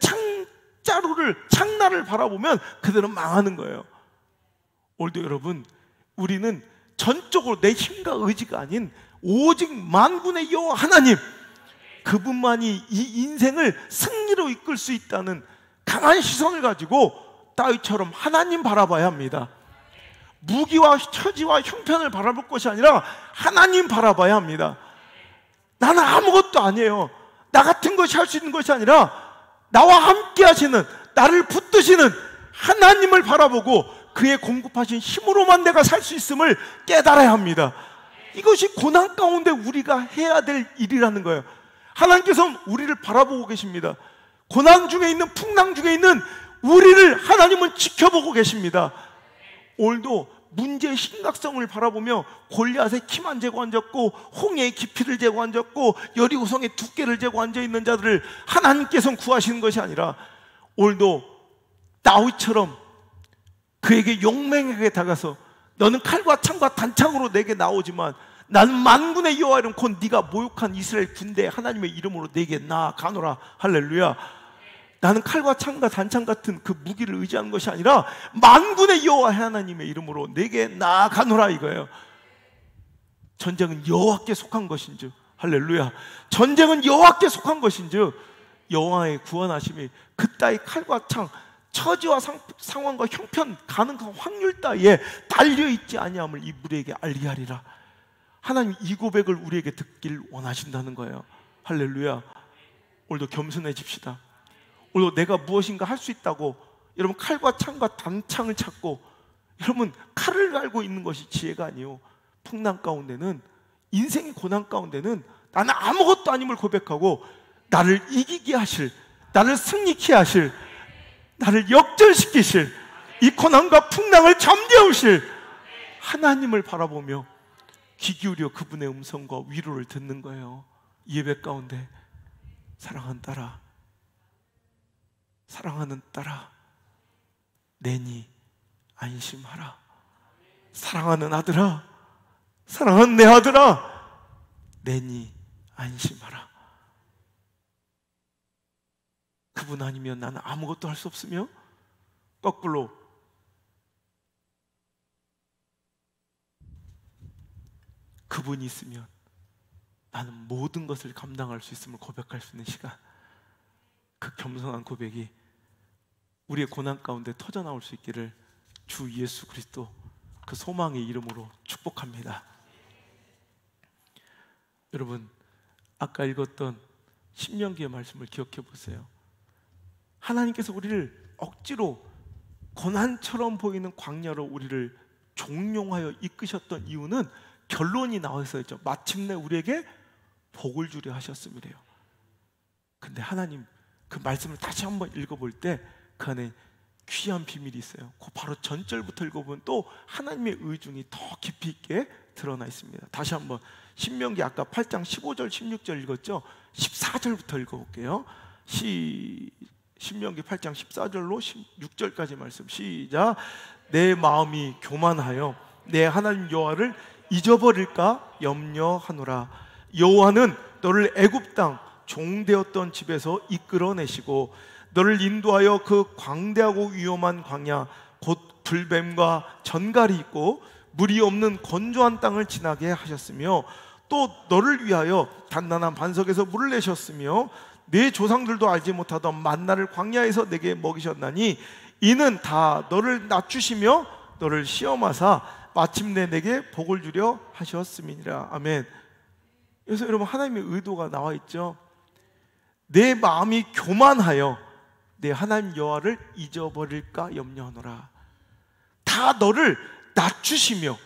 창날을 바라보면 그들은 망하는 거예요. 오늘도 여러분, 우리는 전적으로 내 힘과 의지가 아닌 오직 만군의 여호와 하나님, 그분만이 이 인생을 승리로 이끌 수 있다는 강한 시선을 가지고 다윗처럼 하나님 바라봐야 합니다. 무기와 처지와 형편을 바라볼 것이 아니라 하나님 바라봐야 합니다. 나는 아무것도 아니에요. 나 같은 것이 할 수 있는 것이 아니라 나와 함께 하시는, 나를 붙드시는 하나님을 바라보고 그의 공급하신 힘으로만 내가 살 수 있음을 깨달아야 합니다. 이것이 고난 가운데 우리가 해야 될 일이라는 거예요. 하나님께서는 우리를 바라보고 계십니다. 고난 중에 있는, 풍랑 중에 있는 우리를 하나님은 지켜보고 계십니다. 오늘도 문제의 심각성을 바라보며 골리앗의 키만 재고 앉았고 홍해의 깊이를 재고 앉았고 여리고성의 두께를 재고 앉아있는 자들을 하나님께서는 구하시는 것이 아니라 오늘도 다윗처럼 그에게 용맹하게 다가서 너는 칼과 창과 단창으로 내게 나오지만 나는 만군의 여호와 이름 곧 네가 모욕한 이스라엘 군대 하나님의 이름으로 내게 나아가노라. 할렐루야. 나는 칼과 창과 단창 같은 그 무기를 의지하는 것이 아니라 만군의 여호와 하나님의 이름으로 내게 나아가노라 이거예요. 전쟁은 여호와께 속한 것인즉, 할렐루야. 전쟁은 여호와께 속한 것인즉 여호와의 구원하심이 그따위 칼과 창, 처지와 상황과 형편 가능한 확률 따위에 달려있지 아니함을 이 무리에게 알게 하리라. 하나님 이 고백을 우리에게 듣길 원하신다는 거예요. 할렐루야. 오늘도 겸손해집시다. 오늘도 내가 무엇인가 할 수 있다고 여러분 칼과 창과 단창을 찾고 여러분 칼을 갈고 있는 것이 지혜가 아니요, 풍랑 가운데는, 인생의 고난 가운데는 나는 아무것도 아님을 고백하고 나를 이기게 하실, 나를 승리케 하실, 나를 역전시키실, 이 고난과 풍랑을 잠재우실 하나님을 바라보며 귀 기울여 그분의 음성과 위로를 듣는 거예요. 예배 가운데 사랑하는 딸아, 사랑하는 딸아, 내니 안심하라. 사랑하는 아들아, 사랑하는 내 아들아, 내니 안심하라. 그분 아니면 나는 아무것도 할 수 없으며 거꾸로 그분이 있으면 나는 모든 것을 감당할 수 있음을 고백할 수 있는 시간, 그 겸손한 고백이 우리의 고난 가운데 터져나올 수 있기를 주 예수 그리스도 그 소망의 이름으로 축복합니다. 여러분, 아까 읽었던 신명기의 말씀을 기억해 보세요. 하나님께서 우리를 억지로 고난처럼 보이는 광야로 우리를 종용하여 이끄셨던 이유는 결론이 나와 있었죠. 마침내 우리에게 복을 주려 하셨음이래요. 근데 하나님 그 말씀을 다시 한번 읽어볼 때 그 안에 귀한 비밀이 있어요. 그 바로 전절부터 읽어보면 또 하나님의 의중이 더 깊이 있게 드러나 있습니다. 다시 한번 신명기 아까 8장 15절 16절 읽었죠? 14절부터 읽어볼게요. 신명기 8장 14절로 16절까지 말씀 시작. 내 마음이 교만하여 내 하나님 여호와를 잊어버릴까 염려하노라. 여호와는 너를 애굽 땅 종되었던 집에서 이끌어내시고 너를 인도하여 그 광대하고 위험한 광야 곧 불뱀과 전갈이 있고 물이 없는 건조한 땅을 지나게 하셨으며 또 너를 위하여 단단한 반석에서 물을 내셨으며 내 조상들도 알지 못하던 만나를 광야에서 내게 먹이셨나니 이는 다 너를 낮추시며 너를 시험하사 마침내 내게 복을 주려 하셨음이니라. 아멘. 그래서 여러분 하나님의 의도가 나와 있죠. 내 마음이 교만하여 내 하나님 여호와를 잊어버릴까 염려하노라. 다 너를 낮추시며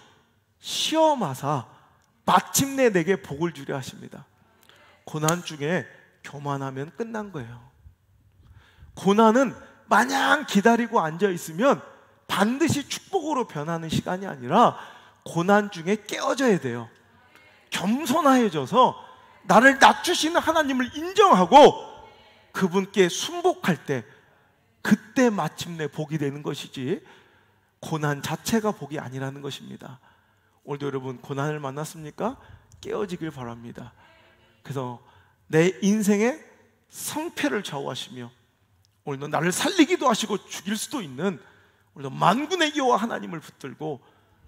시험하사 마침내 내게 복을 주려 하십니다. 고난 중에 교만하면 끝난 거예요. 고난은 마냥 기다리고 앉아 있으면 반드시 축복으로 변하는 시간이 아니라 고난 중에 깨어져야 돼요. 겸손해져서 나를 낮추시는 하나님을 인정하고 그분께 순복할 때 그때 마침내 복이 되는 것이지 고난 자체가 복이 아니라는 것입니다. 오늘도 여러분 고난을 만났습니까? 깨어지길 바랍니다. 그래서 내 인생의 성패를 좌우하시며 오늘도 나를 살리기도 하시고 죽일 수도 있는 오늘도 만군의 여호와 하나님을 붙들고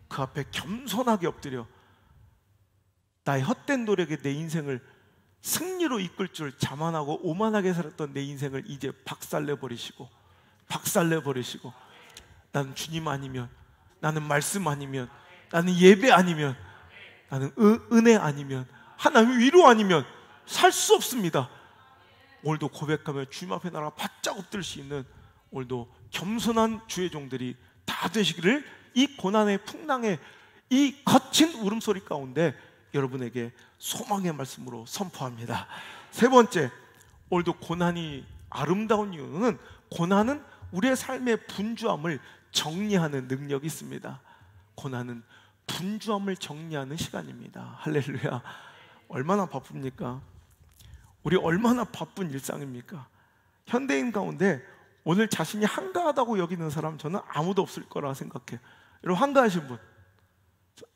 그 앞에 겸손하게 엎드려 나의 헛된 노력에 내 인생을 승리로 이끌 줄 자만하고 오만하게 살았던 내 인생을 이제 박살내버리시고 나는 주님 아니면, 나는 말씀 아니면, 나는 예배 아니면, 나는 은혜 아니면 하나님의 위로 아니면 살 수 없습니다. 오늘도 고백하며 주님 앞에 나가 바짝 엎드릴 수 있는 오늘도 겸손한 주의 종들이 다 되시기를 이 고난의 풍랑의 이 거친 울음소리 가운데 여러분에게 소망의 말씀으로 선포합니다. 세 번째, 오늘도 고난이 아름다운 이유는 고난은 우리의 삶의 분주함을 정리하는 능력이 있습니다. 고난은 분주함을 정리하는 시간입니다. 할렐루야. 얼마나 바쁩니까? 우리 얼마나 바쁜 일상입니까? 현대인 가운데 오늘 자신이 한가하다고 여기는 사람 저는 아무도 없을 거라 생각해요. 여러분 한가하신 분?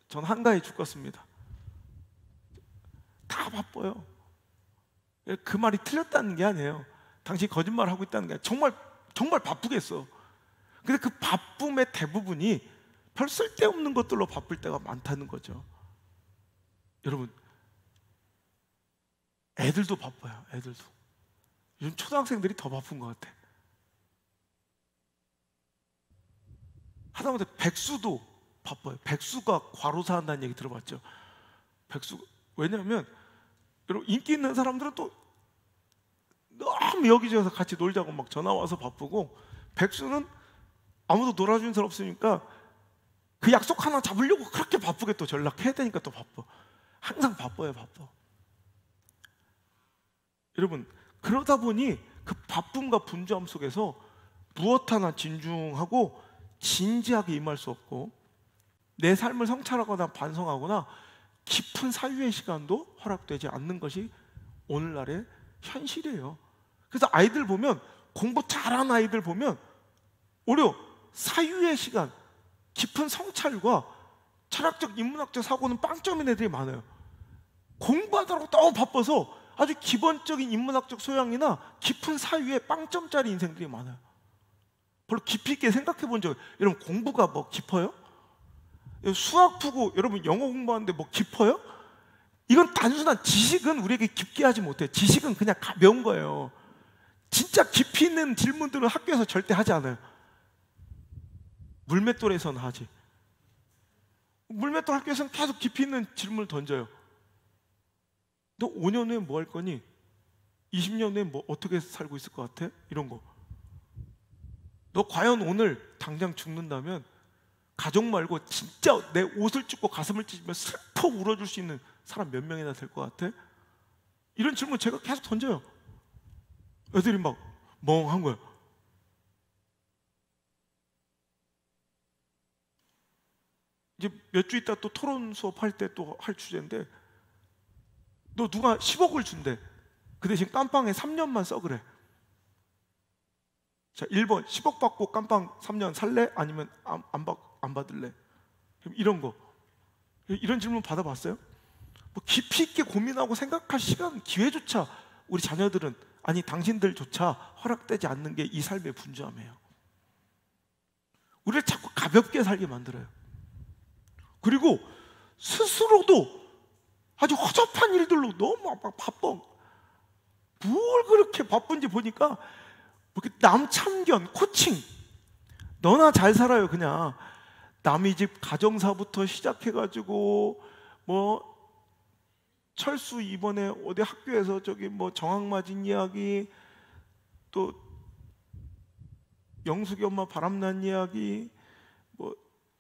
저는 한가해 죽겠습니다. 다 바빠요. 그 말이 틀렸다는 게 아니에요. 당신이 거짓말하고 있다는 게 아니라 정말 바쁘겠어. 근데 그 바쁨의 대부분이 별 쓸데없는 것들로 바쁠 때가 많다는 거죠. 여러분, 애들도 바빠요. 애들도. 요즘 초등학생들이 더 바쁜 것 같아. 하다못해 백수도 바빠요. 백수가 과로사 한다는 얘기 들어봤죠? 왜냐하면 여러분 인기 있는 사람들은 또 너무 여기저기서 같이 놀자고 막 전화 와서 바쁘고, 백수는 아무도 놀아주는 사람 없으니까 그 약속 하나 잡으려고 그렇게 바쁘게 또 전락해야 되니까 또 바빠. 항상 바빠요. 바빠. 여러분, 그러다 보니 그 바쁨과 분주함 속에서 무엇 하나 진중하고 진지하게 임할 수 없고, 내 삶을 성찰하거나 반성하거나 깊은 사유의 시간도 허락되지 않는 것이 오늘날의 현실이에요. 그래서 아이들 보면, 공부 잘하는 아이들 보면 오히려 사유의 시간, 깊은 성찰과 철학적 인문학적 사고는 빵점인 애들이 많아요. 공부하느라고 너무 바빠서 아주 기본적인 인문학적 소양이나 깊은 사유에 빵점짜리 인생들이 많아요. 별로 깊이 있게 생각해 본 적, 여러분 공부가 뭐 깊어요? 수학 푸고 여러분 영어 공부하는데 뭐 깊어요? 이건 단순한 지식은 우리에게 깊게 하지 못해요. 지식은 그냥 가벼운 거예요. 진짜 깊이 있는 질문들은 학교에서 절대 하지 않아요. 물맷돌에서는 하지. 물맷돌 학교에서는 계속 깊이 있는 질문을 던져요. 너 5년 후에 뭐 할 거니? 20년 후에 뭐 어떻게 살고 있을 것 같아? 이런 거. 너 과연 오늘 당장 죽는다면 가족 말고 진짜 내 옷을 찢고 가슴을 찢으면 슬퍼 울어줄 수 있는 사람 몇 명이나 될 것 같아? 이런 질문 제가 계속 던져요. 애들이 막 멍한 거야. 이제 몇 주 있다 또 토론 수업할 때 또 할 주제인데, 너 누가 10억을 준대. 그 대신 깜빵에 3년만 써 그래. 자, 1번 10억 받고 깜빵 3년 살래? 아니면 안 받을래? 이런 거. 이런 질문 받아봤어요? 뭐 깊이 있게 고민하고 생각할 시간, 기회조차 우리 자녀들은, 아니 당신들조차 허락되지 않는 게 이 삶의 분주함이에요. 우리를 자꾸 가볍게 살게 만들어요. 그리고 스스로도 아주 허접한 일들로 너무 바빠. 뭘 그렇게 바쁜지 보니까 남참견, 코칭. 너나 잘 살아요. 그냥 남의 집 가정사부터 시작해가지고 뭐 철수 이번에 어디 학교에서 저기 뭐 정학 맞은 이야기, 또 영숙이 엄마 바람난 이야기, 뭐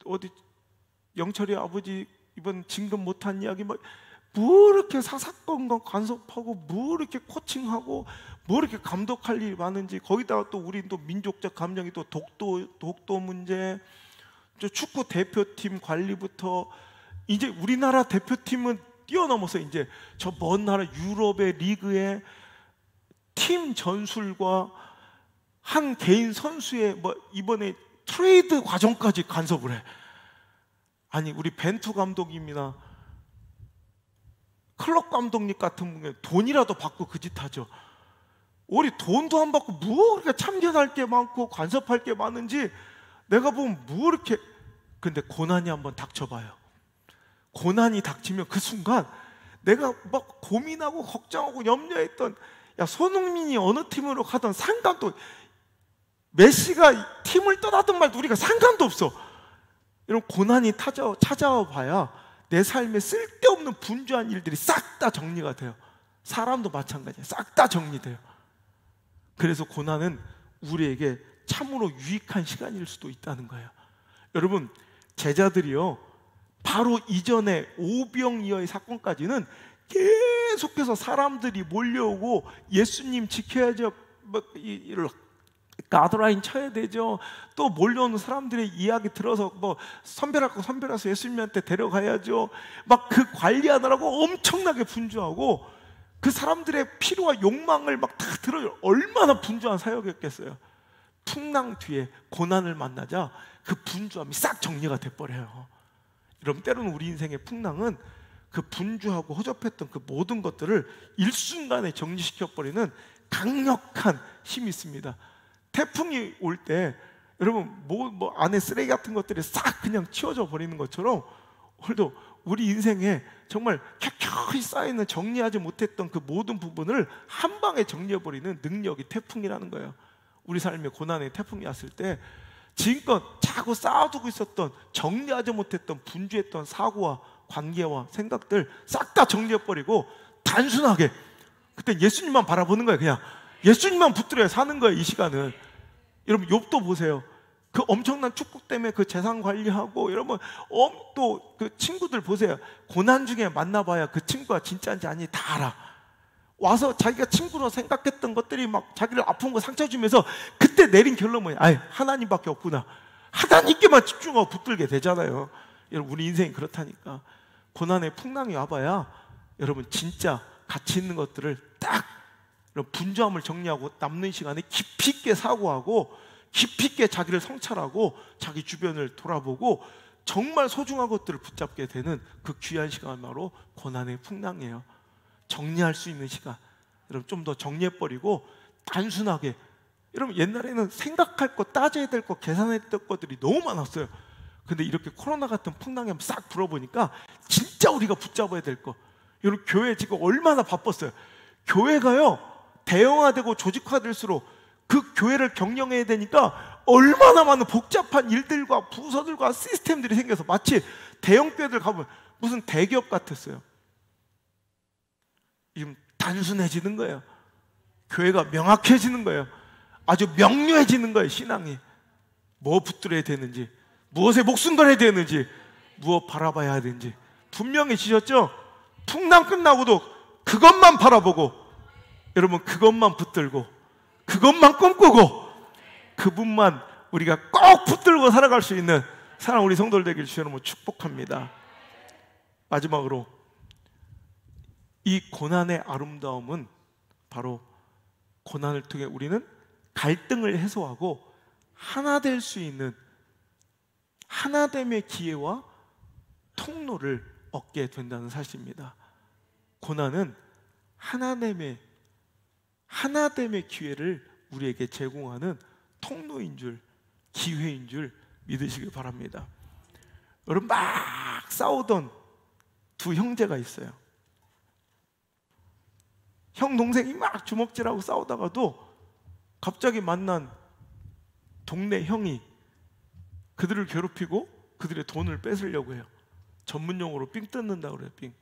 어디 영철이 아버지 이번 진급 못한 이야기, 뭐 이렇게 사사건건 간섭하고, 뭐 이렇게 코칭하고, 뭐 이렇게 감독할 일이 많은지. 거기다가 또 우리 또 민족적 감정이 또 독도 문제, 저 축구 대표팀 관리부터, 이제 우리나라 대표팀은 뛰어넘어서 이제 저 먼 나라 유럽의 리그의 팀 전술과 한 개인 선수의 뭐 이번에 트레이드 과정까지 간섭을 해. 아니 우리 벤투 감독님이나 클럽 감독님 같은 분은 돈이라도 받고 그 짓 하죠. 우리 돈도 안 받고 뭐 그렇게 참견할 게 많고 간섭할 게 많은지 내가 보면 뭐 이렇게. 근데 고난이 한번 닥쳐봐요. 고난이 닥치면 그 순간 내가 막 고민하고 걱정하고 염려했던, 야 손흥민이 어느 팀으로 가든 상관도, 메시가 팀을 떠나든 말도 우리가 상관도 없어. 이런 고난이 찾아와 봐야 내 삶에 쓸데없는 분주한 일들이 싹 다 정리가 돼요. 사람도 마찬가지예요. 싹 다 정리돼요. 그래서 고난은 우리에게 참으로 유익한 시간일 수도 있다는 거예요. 여러분, 제자들이요, 바로 이전에 오병이어의 사건까지는 계속해서 사람들이 몰려오고 예수님 지켜야죠, 가드라인 쳐야 되죠, 또 몰려오는 사람들의 이야기 들어서 선별할 거 선별해서 예수님한테 데려가야죠, 막 그 관리하느라고 엄청나게 분주하고 그 사람들의 필요와 욕망을 막 다 들어요. 얼마나 분주한 사역이었겠어요. 풍랑 뒤에 고난을 만나자 그 분주함이 싹 정리가 돼버려요. 여러분, 때로는 우리 인생의 풍랑은 그 분주하고 허접했던 그 모든 것들을 일순간에 정리시켜버리는 강력한 힘이 있습니다. 태풍이 올 때 여러분 안에 쓰레기 같은 것들이 싹 그냥 치워져 버리는 것처럼 오늘도 우리 인생에 정말 켜켜이 쌓이는 정리하지 못했던 그 모든 부분을 한 방에 정리해버리는 능력이 태풍이라는 거예요. 우리 삶에 고난의 태풍이 왔을 때 지금껏 자꾸 쌓아두고 있었던, 정리하지 못했던 분주했던 사고와 관계와 생각들 싹 다 정리해버리고 단순하게 그때 예수님만 바라보는 거예요. 그냥 예수님만 붙들어야 사는 거예요, 이 시간은. 여러분, 욥도 보세요. 그 엄청난 축복 때문에 그 재산 관리하고, 여러분 또 그 친구들 보세요. 고난 중에 만나봐야 그 친구가 진짜인지 아닌지 다 알아. 와서 자기가 친구로 생각했던 것들이 막 자기를 아픈 거 상처 주면서 그때 내린 결론은 뭐냐? 아이, 하나님밖에 없구나. 하나님께만 집중하고 붙들게 되잖아요. 여러분, 우리 인생이 그렇다니까. 고난의 풍랑이 와봐야 여러분 진짜 가치 있는 것들을 딱 분주함을 정리하고 남는 시간에 깊이 있게 사고하고 깊이 있게 자기를 성찰하고 자기 주변을 돌아보고 정말 소중한 것들을 붙잡게 되는 그 귀한 시간, 바로 고난의 풍랑이에요. 정리할 수 있는 시간, 여러분 좀 더 정리해버리고 단순하게, 여러분 옛날에는 생각할 거, 따져야 될 거, 계산해야 될 것들이 너무 많았어요. 근데 이렇게 코로나 같은 풍랑이 한번 싹 불어보니까 진짜 우리가 붙잡아야 될 거, 여러분 교회 지금 얼마나 바빴어요. 교회가요 대형화되고 조직화될수록 그 교회를 경영해야 되니까 얼마나 많은 복잡한 일들과 부서들과 시스템들이 생겨서 마치 대형 교회들 가보면 무슨 대기업 같았어요. 지금 단순해지는 거예요. 교회가 명확해지는 거예요. 아주 명료해지는 거예요. 신앙이 뭐 붙들어야 되는지, 무엇에 목숨 걸어야 되는지, 무엇 바라봐야 되는지 분명해지셨죠? 풍랑 끝나고도 그것만 바라보고, 여러분 그것만 붙들고 그것만 꿈꾸고 그분만 우리가 꼭 붙들고 살아갈 수 있는 사랑 우리 성도들 되길 주여 여러분 축복합니다. 마지막으로 이 고난의 아름다움은 바로 고난을 통해 우리는 갈등을 해소하고 하나 될 수 있는 하나됨의 기회와 통로를 얻게 된다는 사실입니다. 고난은 하나됨의 기회를 우리에게 제공하는 통로인 줄, 기회인 줄 믿으시길 바랍니다. 여러분, 막 싸우던 두 형제가 있어요. 형 동생이 막 주먹질하고 싸우다가도 갑자기 만난 동네 형이 그들을 괴롭히고 그들의 돈을 뺏으려고 해요. 전문용어로 삥 뜯는다고 그래요. 삥.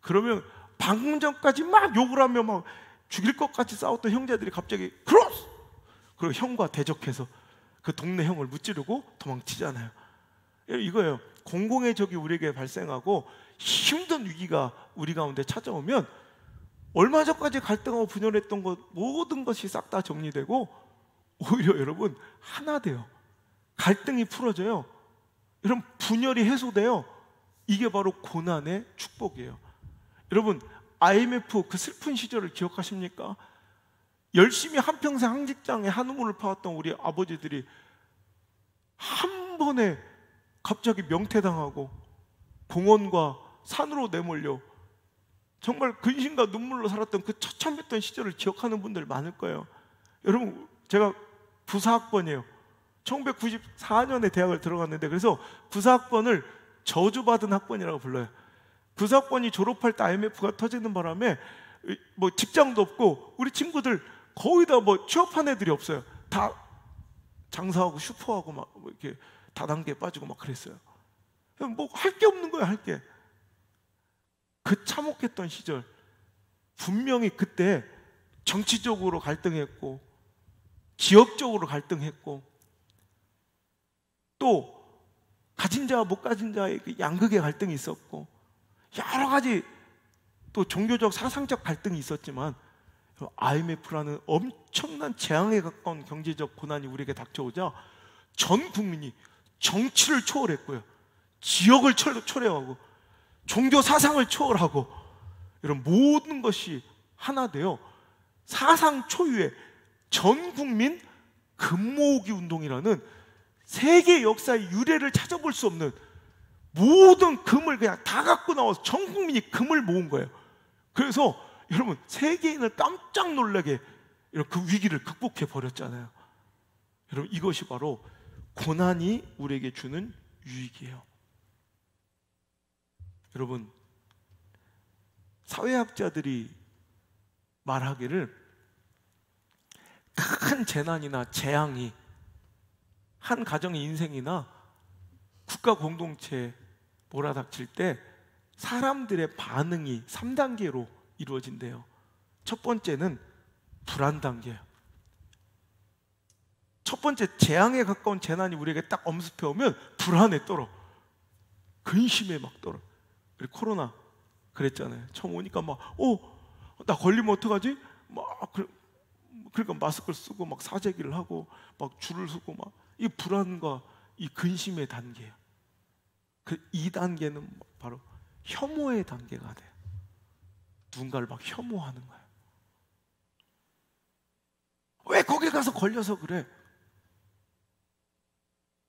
그러면 방금 전까지 막 욕을 하며 막 죽일 것 같이 싸웠던 형제들이 갑자기 크로스! 그리고 형과 대적해서 그 동네 형을 무찌르고 도망치잖아요. 이거예요. 공공의 적이 우리에게 발생하고 힘든 위기가 우리 가운데 찾아오면 얼마 전까지 갈등하고 분열했던 것, 모든 것이 싹 다 정리되고 오히려 여러분 하나 돼요. 갈등이 풀어져요. 여러분 분열이 해소돼요. 이게 바로 고난의 축복이에요. 여러분 IMF 그 슬픈 시절을 기억하십니까? 열심히 한평생 한 직장에 한우물을 파왔던 우리 아버지들이 한 번에 갑자기 명퇴당하고 공원과 산으로 내몰려 정말 근심과 눈물로 살았던 그 처참했던 시절을 기억하는 분들 많을 거예요. 여러분 제가 부사학번이에요. 1994년에 대학을 들어갔는데, 그래서 부사학번을 저주받은 학번이라고 불러요. 부사학번이 졸업할 때 IMF가 터지는 바람에 뭐 직장도 없고 우리 친구들 거의 다 뭐 취업한 애들이 없어요. 다 장사하고 슈퍼하고 막 이렇게 다단계에 빠지고 막 그랬어요. 뭐 할 게 없는 거예요, 할 게. 그 참혹했던 시절, 분명히 그때 정치적으로 갈등했고 지역적으로 갈등했고 또 가진 자와 못 가진 자의 그 양극의 갈등이 있었고 여러 가지 또 종교적 사상적 갈등이 있었지만 IMF라는 엄청난 재앙에 가까운 경제적 고난이 우리에게 닥쳐오자 전 국민이 정치를 초월했고요, 지역을 초월하고 종교 사상을 초월하고 이런 모든 것이 하나 되어 사상 초유의 전 국민 금 모으기 운동이라는 세계 역사의 유래를 찾아볼 수 없는 모든 금을 그냥 다 갖고 나와서 전 국민이 금을 모은 거예요. 그래서 여러분 세계인을 깜짝 놀라게 이런 그 위기를 극복해 버렸잖아요. 여러분 이것이 바로 고난이 우리에게 주는 유익이에요. 여러분 사회학자들이 말하기를 큰 재난이나 재앙이 한 가정의 인생이나 국가 공동체에 몰아닥칠 때 사람들의 반응이 3단계로 이루어진대요. 첫 번째는 불안 단계예요. 첫 번째 재앙에 가까운 재난이 우리에게 딱 엄습해 오면 불안에 떨어, 근심에 막 떨어. 우리 코로나 그랬잖아요. 처음 오니까 막 나 걸리면 어떡하지? 막 그러니까 마스크를 쓰고 막 사재기를 하고 막 줄을 서고 막 이 불안과 이 근심의 단계예요. 그 2단계는 바로 혐오의 단계가 돼요. 누군가를 막 혐오하는 거예요. 왜 거기 가서 걸려서 그래?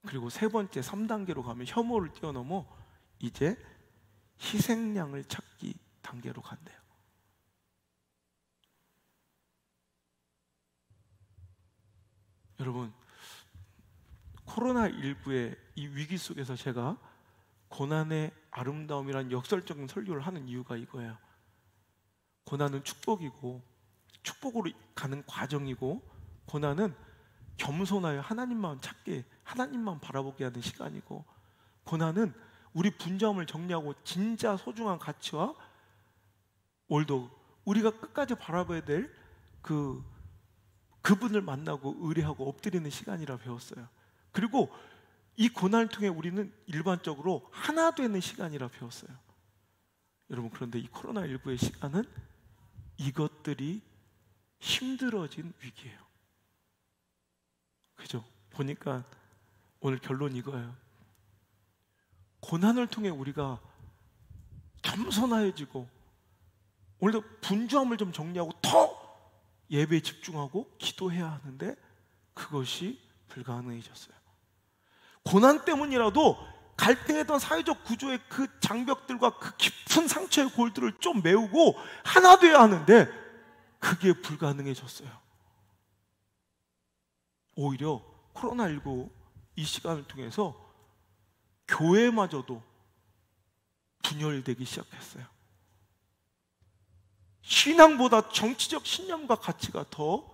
그리고 세 번째 3단계로 가면 혐오를 뛰어넘어 이제 희생양을 찾기 단계로 간대요. 여러분 코로나19의 이 위기 속에서 제가 고난의 아름다움이란 역설적인 설교를 하는 이유가 이거예요. 고난은 축복이고 축복으로 가는 과정이고 고난은 겸손하여 하나님만 찾게, 하나님만 바라보게 하는 시간이고 고난은 우리 분주함을 정리하고 진짜 소중한 가치와 오늘도 우리가 끝까지 바라봐야 될 그분을 만나고 의뢰하고 엎드리는 시간이라 배웠어요. 그리고 이 고난을 통해 우리는 일반적으로 하나 되는 시간이라 배웠어요. 여러분 그런데 이 코로나19의 시간은 이것들이 힘들어진 위기예요. 그죠? 보니까 오늘 결론 이거예요. 고난을 통해 우리가 겸손해지고 오늘도 분주함을 좀 정리하고 더 예배에 집중하고 기도해야 하는데 그것이 불가능해졌어요. 고난 때문이라도 갈등했던 사회적 구조의 그 장벽들과 그 깊은 상처의 골들을 좀 메우고 하나 돼야 하는데 그게 불가능해졌어요. 오히려 코로나19 이 시간을 통해서 교회마저도 분열되기 시작했어요. 신앙보다 정치적 신념과 가치가 더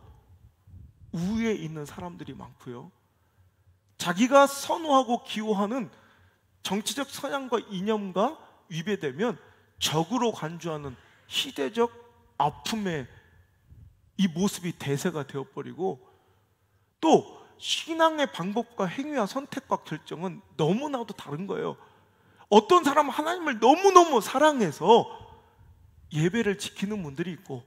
우위에 있는 사람들이 많고요. 자기가 선호하고 기호하는 정치적 성향과 이념과 위배되면 적으로 간주하는 시대적 아픔의 이 모습이 대세가 되어버리고 또 신앙의 방법과 행위와 선택과 결정은 너무나도 다른 거예요. 어떤 사람은 하나님을 너무너무 사랑해서 예배를 지키는 분들이 있고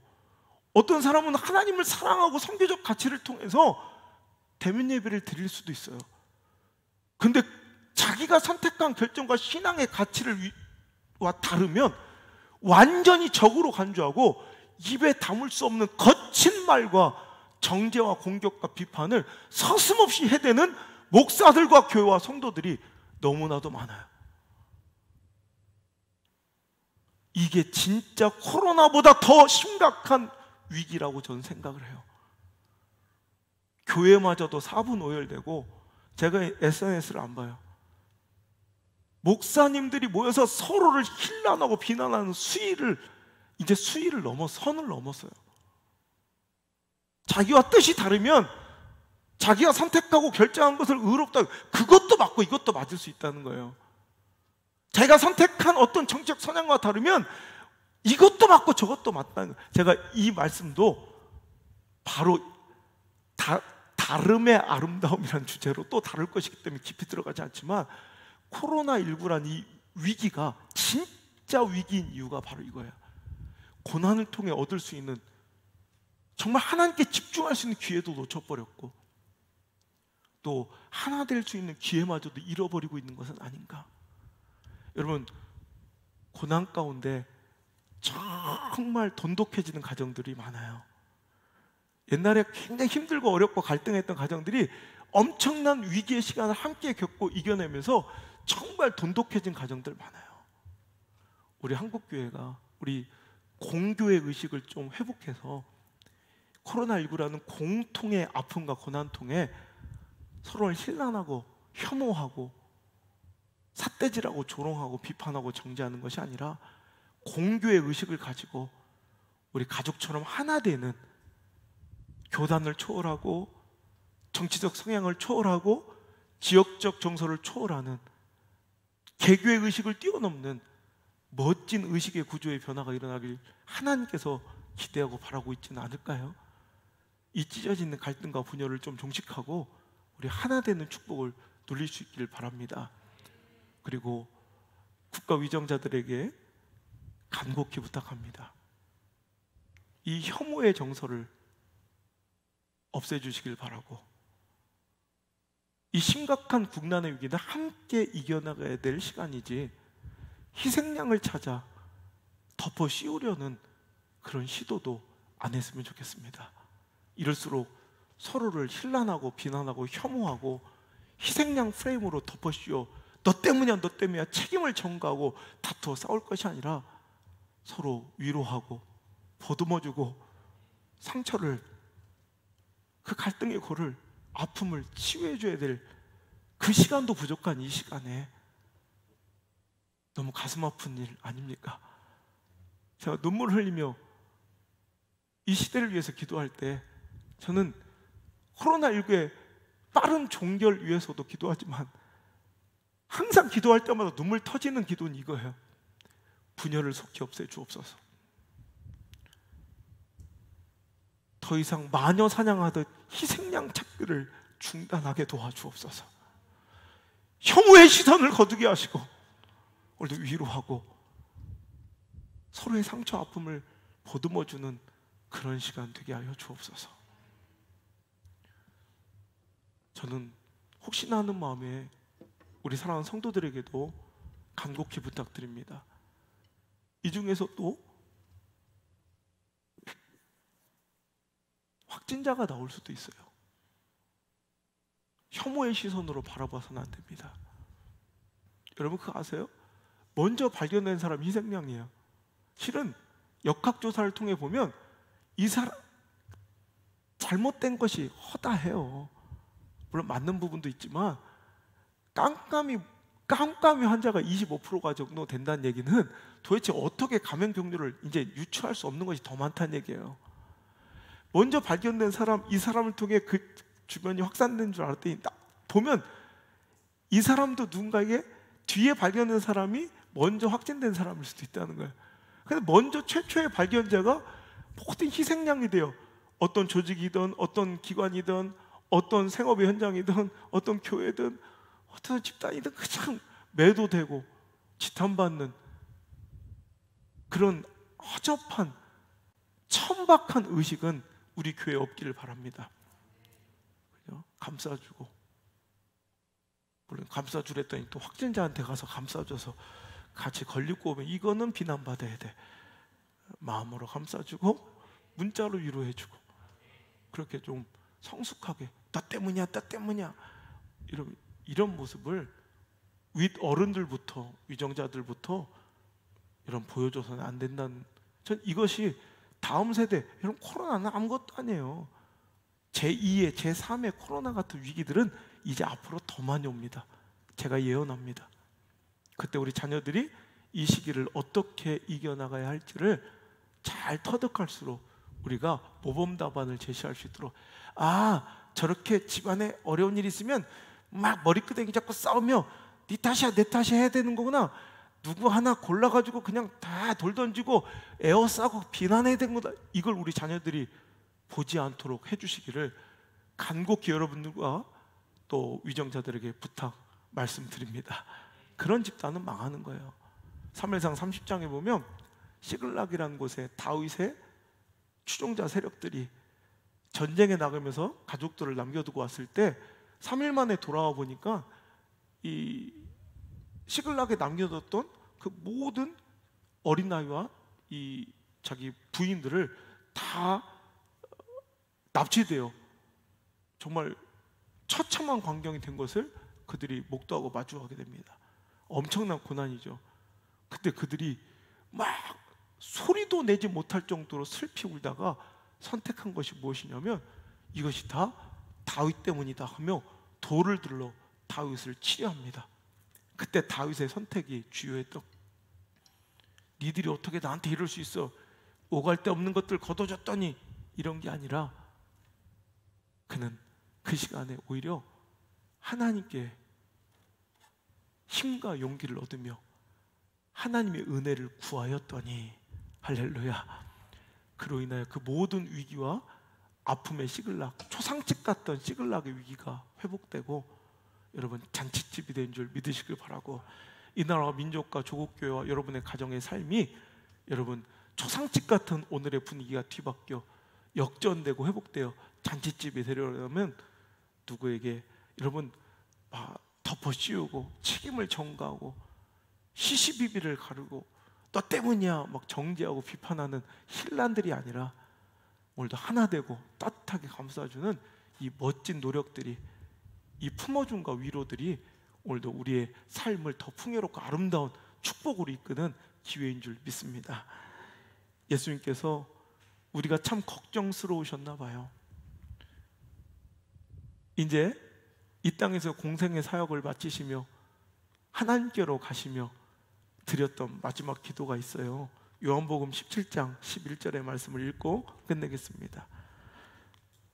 어떤 사람은 하나님을 사랑하고 선교적 가치를 통해서 대면 예배를 드릴 수도 있어요. 근데 자기가 선택한 결정과 신앙의 가치와 다르면 완전히 적으로 간주하고 입에 담을 수 없는 거친 말과 정죄와 공격과 비판을 서슴없이 해대는 목사들과 교회와 성도들이 너무나도 많아요. 이게 진짜 코로나보다 더 심각한 위기라고 저는 생각을 해요. 교회마저도 사분오열되고 제가 SNS를 안 봐요. 목사님들이 모여서 서로를 힐난하고 비난하는 이제 수위를 넘어 선을 넘었어요. 자기와 뜻이 다르면 자기가 선택하고 결정한 것을 의롭다, 그것도 맞고 이것도 맞을 수 있다는 거예요. 자기가 선택한 어떤 정책 성향과 다르면 이것도 맞고 저것도 맞다는 거예요. 제가 이 말씀도 바로 다름의 아름다움이라는 주제로 또 다룰 것이기 때문에 깊이 들어가지 않지만, 코로나19라는 이 위기가 진짜 위기인 이유가 바로 이거예요. 고난을 통해 얻을 수 있는, 정말 하나님께 집중할 수 있는 기회도 놓쳐버렸고, 또 하나 될 수 있는 기회마저도 잃어버리고 있는 것은 아닌가. 여러분, 고난 가운데 정말 돈독해지는 가정들이 많아요. 옛날에 굉장히 힘들고 어렵고 갈등했던 가정들이 엄청난 위기의 시간을 함께 겪고 이겨내면서 정말 돈독해진 가정들 많아요. 우리 한국교회가 우리 공교의 의식을 좀 회복해서 코로나19라는 공통의 아픔과 고난 통해 서로를 힐난하고 혐오하고 삿대질하고 조롱하고 비판하고 정죄하는 것이 아니라 공교의 의식을 가지고 우리 가족처럼 하나 되는, 교단을 초월하고 정치적 성향을 초월하고 지역적 정서를 초월하는 개교의 의식을 뛰어넘는 멋진 의식의 구조의 변화가 일어나길 하나님께서 기대하고 바라고 있지는 않을까요? 이 찢어져 있는 갈등과 분열을 좀 종식하고 우리 하나 되는 축복을 누릴 수 있기를 바랍니다. 그리고 국가 위정자들에게 간곡히 부탁합니다. 이 혐오의 정서를 없애주시길 바라고, 이 심각한 국난의 위기는 함께 이겨나가야 될 시간이지 희생양을 찾아 덮어 씌우려는 그런 시도도 안 했으면 좋겠습니다. 이럴수록 서로를 힐난하고 비난하고 혐오하고 희생양 프레임으로 덮어 씌워 너 때문이야 너 때문이야 책임을 전가하고 다투어 싸울 것이 아니라 서로 위로하고 보듬어주고 상처를, 그 갈등의 골을, 아픔을 치유해줘야 될 그 시간도 부족한 이 시간에 너무 가슴 아픈 일 아닙니까? 제가 눈물 흘리며 이 시대를 위해서 기도할 때 저는 코로나19의 빠른 종결 위해서도 기도하지만 항상 기도할 때마다 눈물 터지는 기도는 이거예요. 분열을 속히 없애 주옵소서. 더 이상 마녀 사냥하듯 희생양 찾기를 중단하게 도와주옵소서. 혐오의 시선을 거두게 하시고 오늘도 위로하고 서로의 상처 아픔을 보듬어주는 그런 시간 되게 하여 주옵소서. 저는 혹시나 하는 마음에 우리 사랑하는 성도들에게도 간곡히 부탁드립니다. 이 중에서 또 확진자가 나올 수도 있어요. 혐오의 시선으로 바라봐서는 안 됩니다. 여러분 그거 아세요? 먼저 발견된 사람이 희생양이에요. 실은 역학조사를 통해 보면 이 사람 잘못된 것이 허다해요. 물론 맞는 부분도 있지만 깜깜이 환자가 25%가 정도 된다는 얘기는 도대체 어떻게 감염 경로를 이제 유추할 수 없는 것이 더 많다는 얘기예요. 먼저 발견된 사람, 이 사람을 통해 그 주변이 확산된 줄 알았더니 딱 보면 이 사람도 누군가에게 뒤에 발견된 사람이 먼저 확진된 사람일 수도 있다는 거예요. 근데 먼저 최초의 발견자가 모든 희생양이 돼요. 어떤 조직이든 어떤 기관이든 어떤 생업의 현장이든 어떤 교회든 어떤 집단이든 그냥 매도되고 지탄받는 그런 허접한 천박한 의식은 우리 교회에 없기를 바랍니다. 그죠? 감싸주고, 물론 감싸주랬더니 또 확진자한테 가서 감싸줘서 같이 걸리고 오면 이거는 비난받아야 돼. 마음으로 감싸주고 문자로 위로해주고, 그렇게 좀 성숙하게 나 때문이야 나 때문이야 이런 모습을 윗 어른들부터 위정자들부터 이런 보여줘서는 안 된다는, 전 이것이 다음 세대, 여러분 코로나는 아무것도 아니에요. 제2의 제3의 코로나 같은 위기들은 이제 앞으로 더 많이 옵니다. 제가 예언합니다. 그때 우리 자녀들이 이 시기를 어떻게 이겨나가야 할지를 잘 터득할수록 우리가 모범 답안을 제시할 수 있도록, 저렇게 집안에 어려운 일이 있으면 막 머리끄댕이 잡고 싸우며 네 탓이야 내 탓이야 해야 되는 거구나, 누구 하나 골라가지고 그냥 다 돌 던지고 에워싸고 비난해야 되는 거다, 이걸 우리 자녀들이 보지 않도록 해주시기를 간곡히 여러분들과 또 위정자들에게 부탁 말씀드립니다. 그런 집단은 망하는 거예요. 사무엘상 30장에 보면 시글락이라는 곳에 다윗의 추종자 세력들이 전쟁에 나가면서 가족들을 남겨두고 왔을 때 3일 만에 돌아와 보니까 이 시글락에 남겨뒀던 그 모든 어린아이와 이 자기 부인들을 다 납치돼요. 정말 처참한 광경이 된 것을 그들이 목도하고 마주하게 됩니다. 엄청난 고난이죠. 근데 그들이 막 소리도 내지 못할 정도로 슬피 울다가 선택한 것이 무엇이냐면 이것이 다 다윗 때문이다 하며 돌을 들러 다윗을 치려합니다. 그때 다윗의 선택이 주요했던, 니들이 어떻게 나한테 이럴 수 있어, 오갈 데 없는 것들 거둬줬더니, 이런 게 아니라 그는 그 시간에 오히려 하나님께 힘과 용기를 얻으며 하나님의 은혜를 구하였더니, 할렐루야. 그로 인하여 그 모든 위기와 아픔의 시글락, 초상집 같던 시글락의 위기가 회복되고 여러분 잔치집이 된 줄 믿으시길 바라고, 이 나라와 민족과 조국교회와 여러분의 가정의 삶이 여러분 초상집 같은 오늘의 분위기가 뒤바뀌어 역전되고 회복되어 잔치집이 되려면 누구에게 여러분 덮어 씌우고 책임을 전가하고 시시비비를 가르고 너 때문이야 막 정죄하고 비판하는 신란들이 아니라 오늘도 하나 되고 따뜻하게 감싸주는 이 멋진 노력들이, 이 품어줌과 위로들이 오늘도 우리의 삶을 더 풍요롭고 아름다운 축복으로 이끄는 기회인 줄 믿습니다. 예수님께서 우리가 참 걱정스러우셨나 봐요. 이제 이 땅에서 공생의 사역을 마치시며 하나님께로 가시며 드렸던 마지막 기도가 있어요. 요한복음 17장 11절의 말씀을 읽고 끝내겠습니다.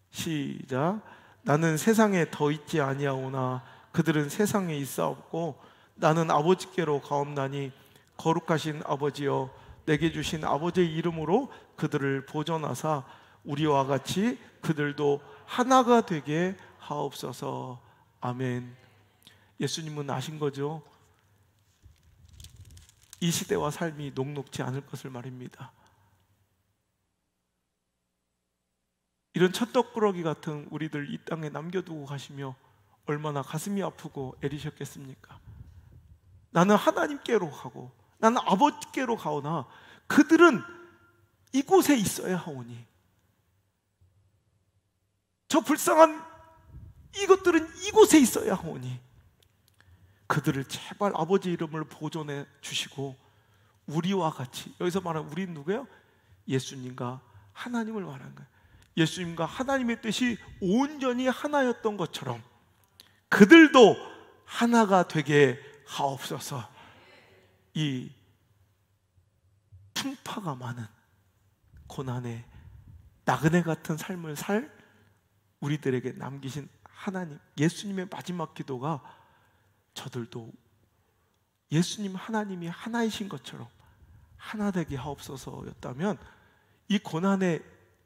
시작. 나는 세상에 더 있지 아니하오나 그들은 세상에 있사옵고 나는 아버지께로 가옵나니 거룩하신 아버지여 내게 주신 아버지의 이름으로 그들을 보존하사 우리와 같이 그들도 하나가 되게 하옵소서. 아멘. 예수님은 아신 거죠? 이 시대와 삶이 녹록지 않을 것을 말입니다. 이런 첫떡꾸러기 같은 우리들 이 땅에 남겨두고 가시며 얼마나 가슴이 아프고 애리셨겠습니까? 나는 하나님께로 가고 나는 아버지께로 가오나 그들은 이곳에 있어야 하오니, 저 불쌍한 이것들은 이곳에 있어야 하오니 그들을 제발 아버지 이름을 보존해 주시고 우리와 같이, 여기서 말하는 우리는 누구예요? 예수님과 하나님을 말하는 거예요. 예수님과 하나님의 뜻이 온전히 하나였던 것처럼 그들도 하나가 되게 하옵소서. 이 풍파가 많은 고난의 나그네 같은 삶을 살 우리들에게 남기신 하나님, 예수님의 마지막 기도가 저들도 예수님 하나님이 하나이신 것처럼 하나 되게 하옵소서였다면 이 고난의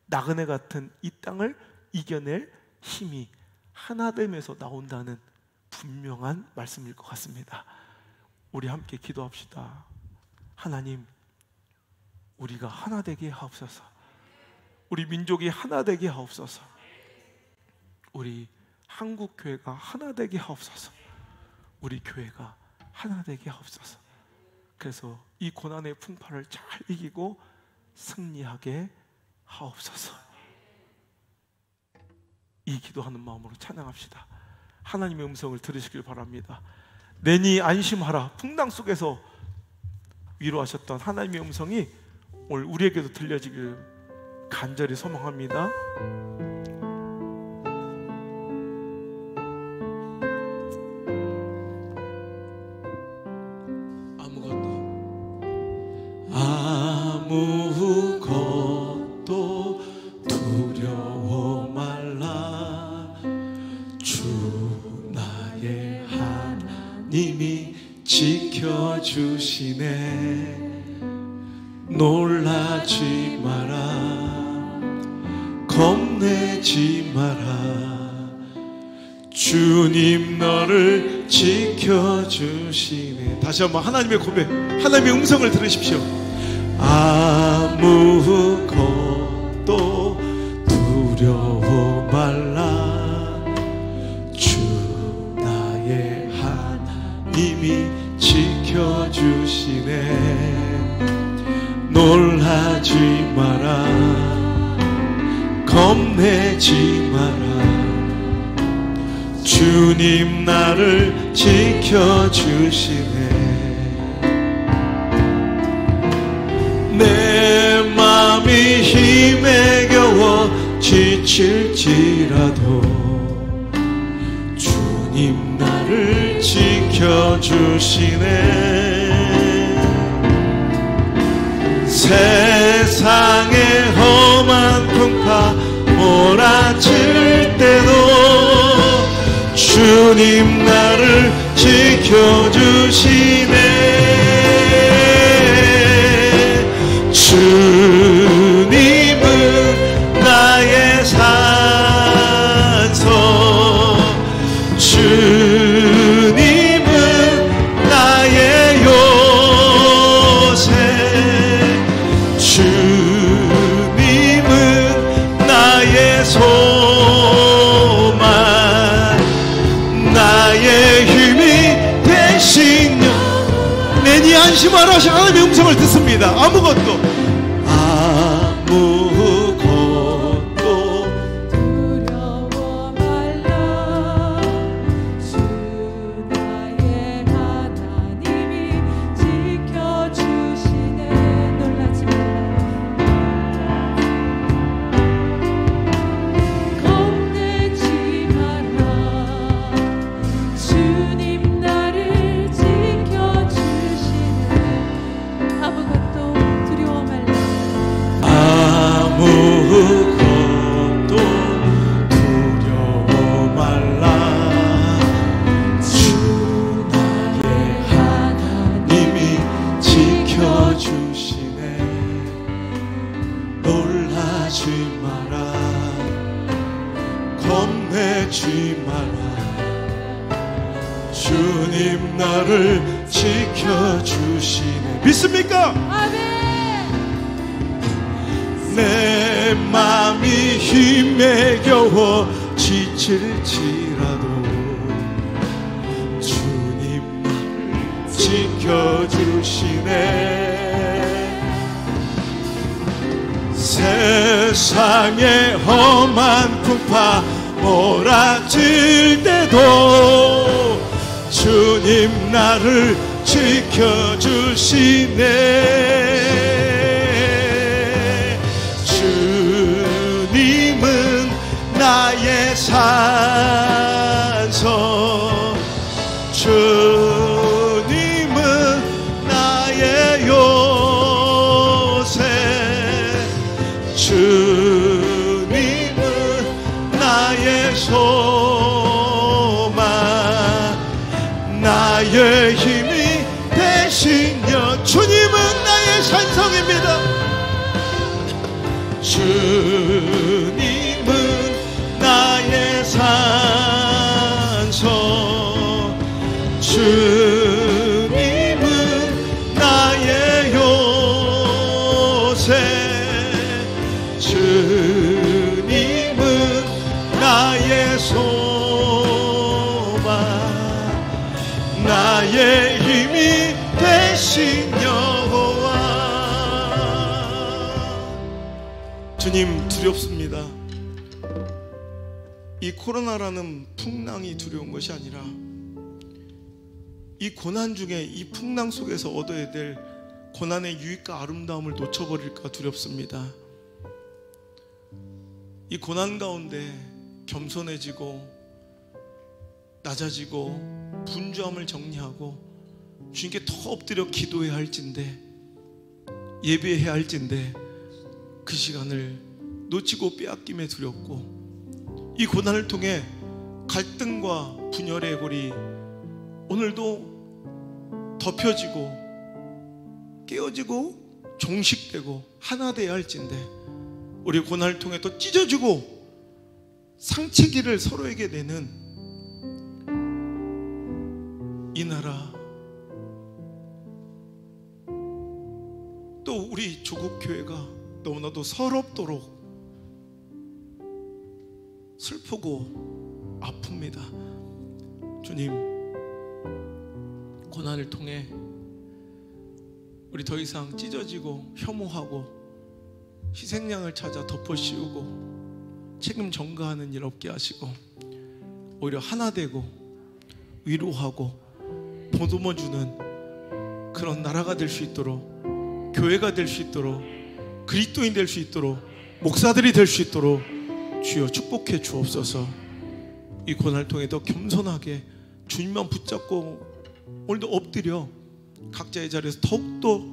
나그네 같은 이 땅을 이겨낼 힘이 하나됨에서 나온다는 분명한 말씀일 것 같습니다. 우리 함께 기도합시다. 하나님, 우리가 하나 되게 하옵소서. 우리 민족이 하나 되게 하옵소서. 우리 한국교회가 하나 되게 하옵소서. 우리 교회가 하나 되게 하옵소서. 그래서 이 고난의 풍파를 잘 이기고 승리하게 하옵소서. 이 기도하는 마음으로 찬양합시다. 하나님의 음성을 들으시길 바랍니다. 내니 안심하라 풍랑 속에서 위로하셨던 하나님의 음성이 오늘 우리에게도 들려지길 간절히 소망합니다. 아무것도 두려워 말라. 주 나의 하나님이 지켜주시 주시네. 놀라지 마라, 겁내지 마라. 주님 너를 지켜주시네. 다시 한번 하나님의 고백, 하나님의 음성을 들으십시오. 아무것도 두려워 말라. 주 나의 하나님이 지켜주시네. 놀라지 마라, 겁내지 마라. 주님 나를 지켜주시네. 내 맘이 힘에 겨워 지칠지라도 주님 나를 지켜주시네. 세상의 험한 풍파 몰아칠 때도 주님 나를 지켜주시네. 주님은 나의 산소, 주님은 나의 요새, 주님은 나의 소망, 나의 힘이 되시며. 내니 안심하라 하신 하나님의 음성을 듣습니다. 아무것도 두려워 말라. 주 나의 하나님이 지켜주시네. 놀라지 마라, 겁내지 마라. 주님 나를 지켜주시네. 아무것도 두려워 말라. 아무것도 두려워 말라. 주 나의 하나님이 지켜주시네. 놀라지 마라, 겁내지 마라. 주님 나를 지켜주시네. 믿습니까? 아멘. 내 맘이 힘에 겨워 지칠지라도 주님 나를 지켜주시네. 세상의 험한 풍파 몰아칠 때도 주님 나를 지켜주시네. 주님은 나의 산소, 주님은 나의 요새, 주님은 나의 소망, 나의 힘이 되시며. 주님은 나의 산성입니다. 주님은 나의 산소, 주님은 나의 요새, 주님은 나의 소망, 나의 힘이 되신 여호와. 주님, 두렵습니다. 이 코로나라는 풍랑이 두려운 것이 아니라 이 고난 중에, 이 풍랑 속에서 얻어야 될 고난의 유익과 아름다움을 놓쳐버릴까 두렵습니다. 이 고난 가운데 겸손해지고 낮아지고 분주함을 정리하고 주님께 더 엎드려 기도해야 할진데, 예배해야 할진데 그 시간을 놓치고 빼앗김에 두렵고, 이 고난을 통해 갈등과 분열의 골이 오늘도 덮여지고 깨어지고 종식되고 하나 되어야 할진대 우리 고난을 통해 또 찢어지고 상체기를 서로에게 내는 이 나라, 또 우리 조국 교회가 너무나도 서럽도록 슬프고 아픕니다. 주님, 고난을 통해 우리 더 이상 찢어지고 혐오하고 희생양을 찾아 덮어씌우고 책임 전가하는 일 없게 하시고 오히려 하나 되고 위로하고 보듬어주는 그런 나라가 될 수 있도록, 교회가 될 수 있도록, 그리스도인 될 수 있도록, 목사들이 될 수 있도록 주여 축복해 주옵소서. 이 고난을 통해 더 겸손하게 주님만 붙잡고 오늘도 엎드려 각자의 자리에서 더욱더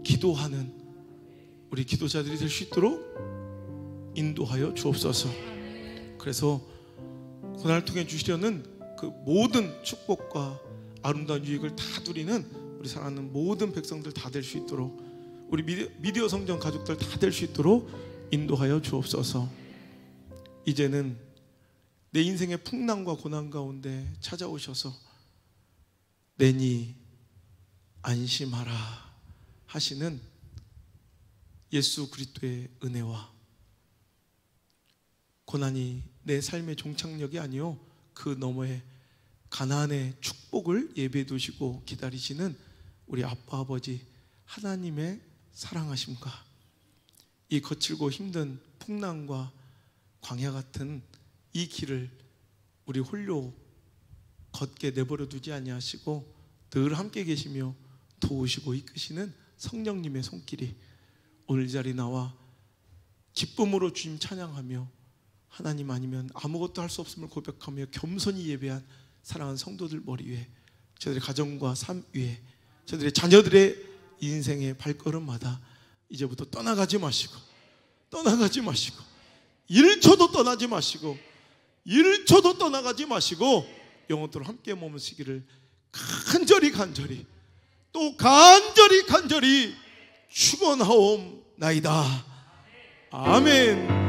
기도하는 우리 기도자들이 될 수 있도록 인도하여 주옵소서. 그래서 고난을 통해 주시려는 그 모든 축복과 아름다운 유익을 다 누리는 우리 사랑하는 모든 백성들 다 될 수 있도록, 우리 미디어 성전 가족들 다 될 수 있도록 인도하여 주옵소서. 이제는 내 인생의 풍랑과 고난 가운데 찾아오셔서 내니 안심하라 하시는 예수 그리스도의 은혜와 고난이 내 삶의 종착역이 아니요 그 너머에 가나안의 축복을 예배해 두시고 기다리시는 우리 아빠 아버지 하나님의 사랑하심과 이 거칠고 힘든 풍랑과 광야 같은 이 길을 우리 홀로 걷게 내버려 두지 아니하시고 늘 함께 계시며 도우시고 이끄시는 성령님의 손길이 오늘 이 자리 나와 기쁨으로 주님 찬양하며 하나님 아니면 아무것도 할 수 없음을 고백하며 겸손히 예배한 사랑하는 성도들 머리 위에, 저들의 가정과 삶 위에, 저들의 자녀들의 인생의 발걸음마다 이제부터 떠나가지 마시고 1초도 떠나지 마시고 1초도 떠나가지 마시고 영원토록 함께 머무시기를 간절히 또 간절히 축원하옵나이다. 아멘.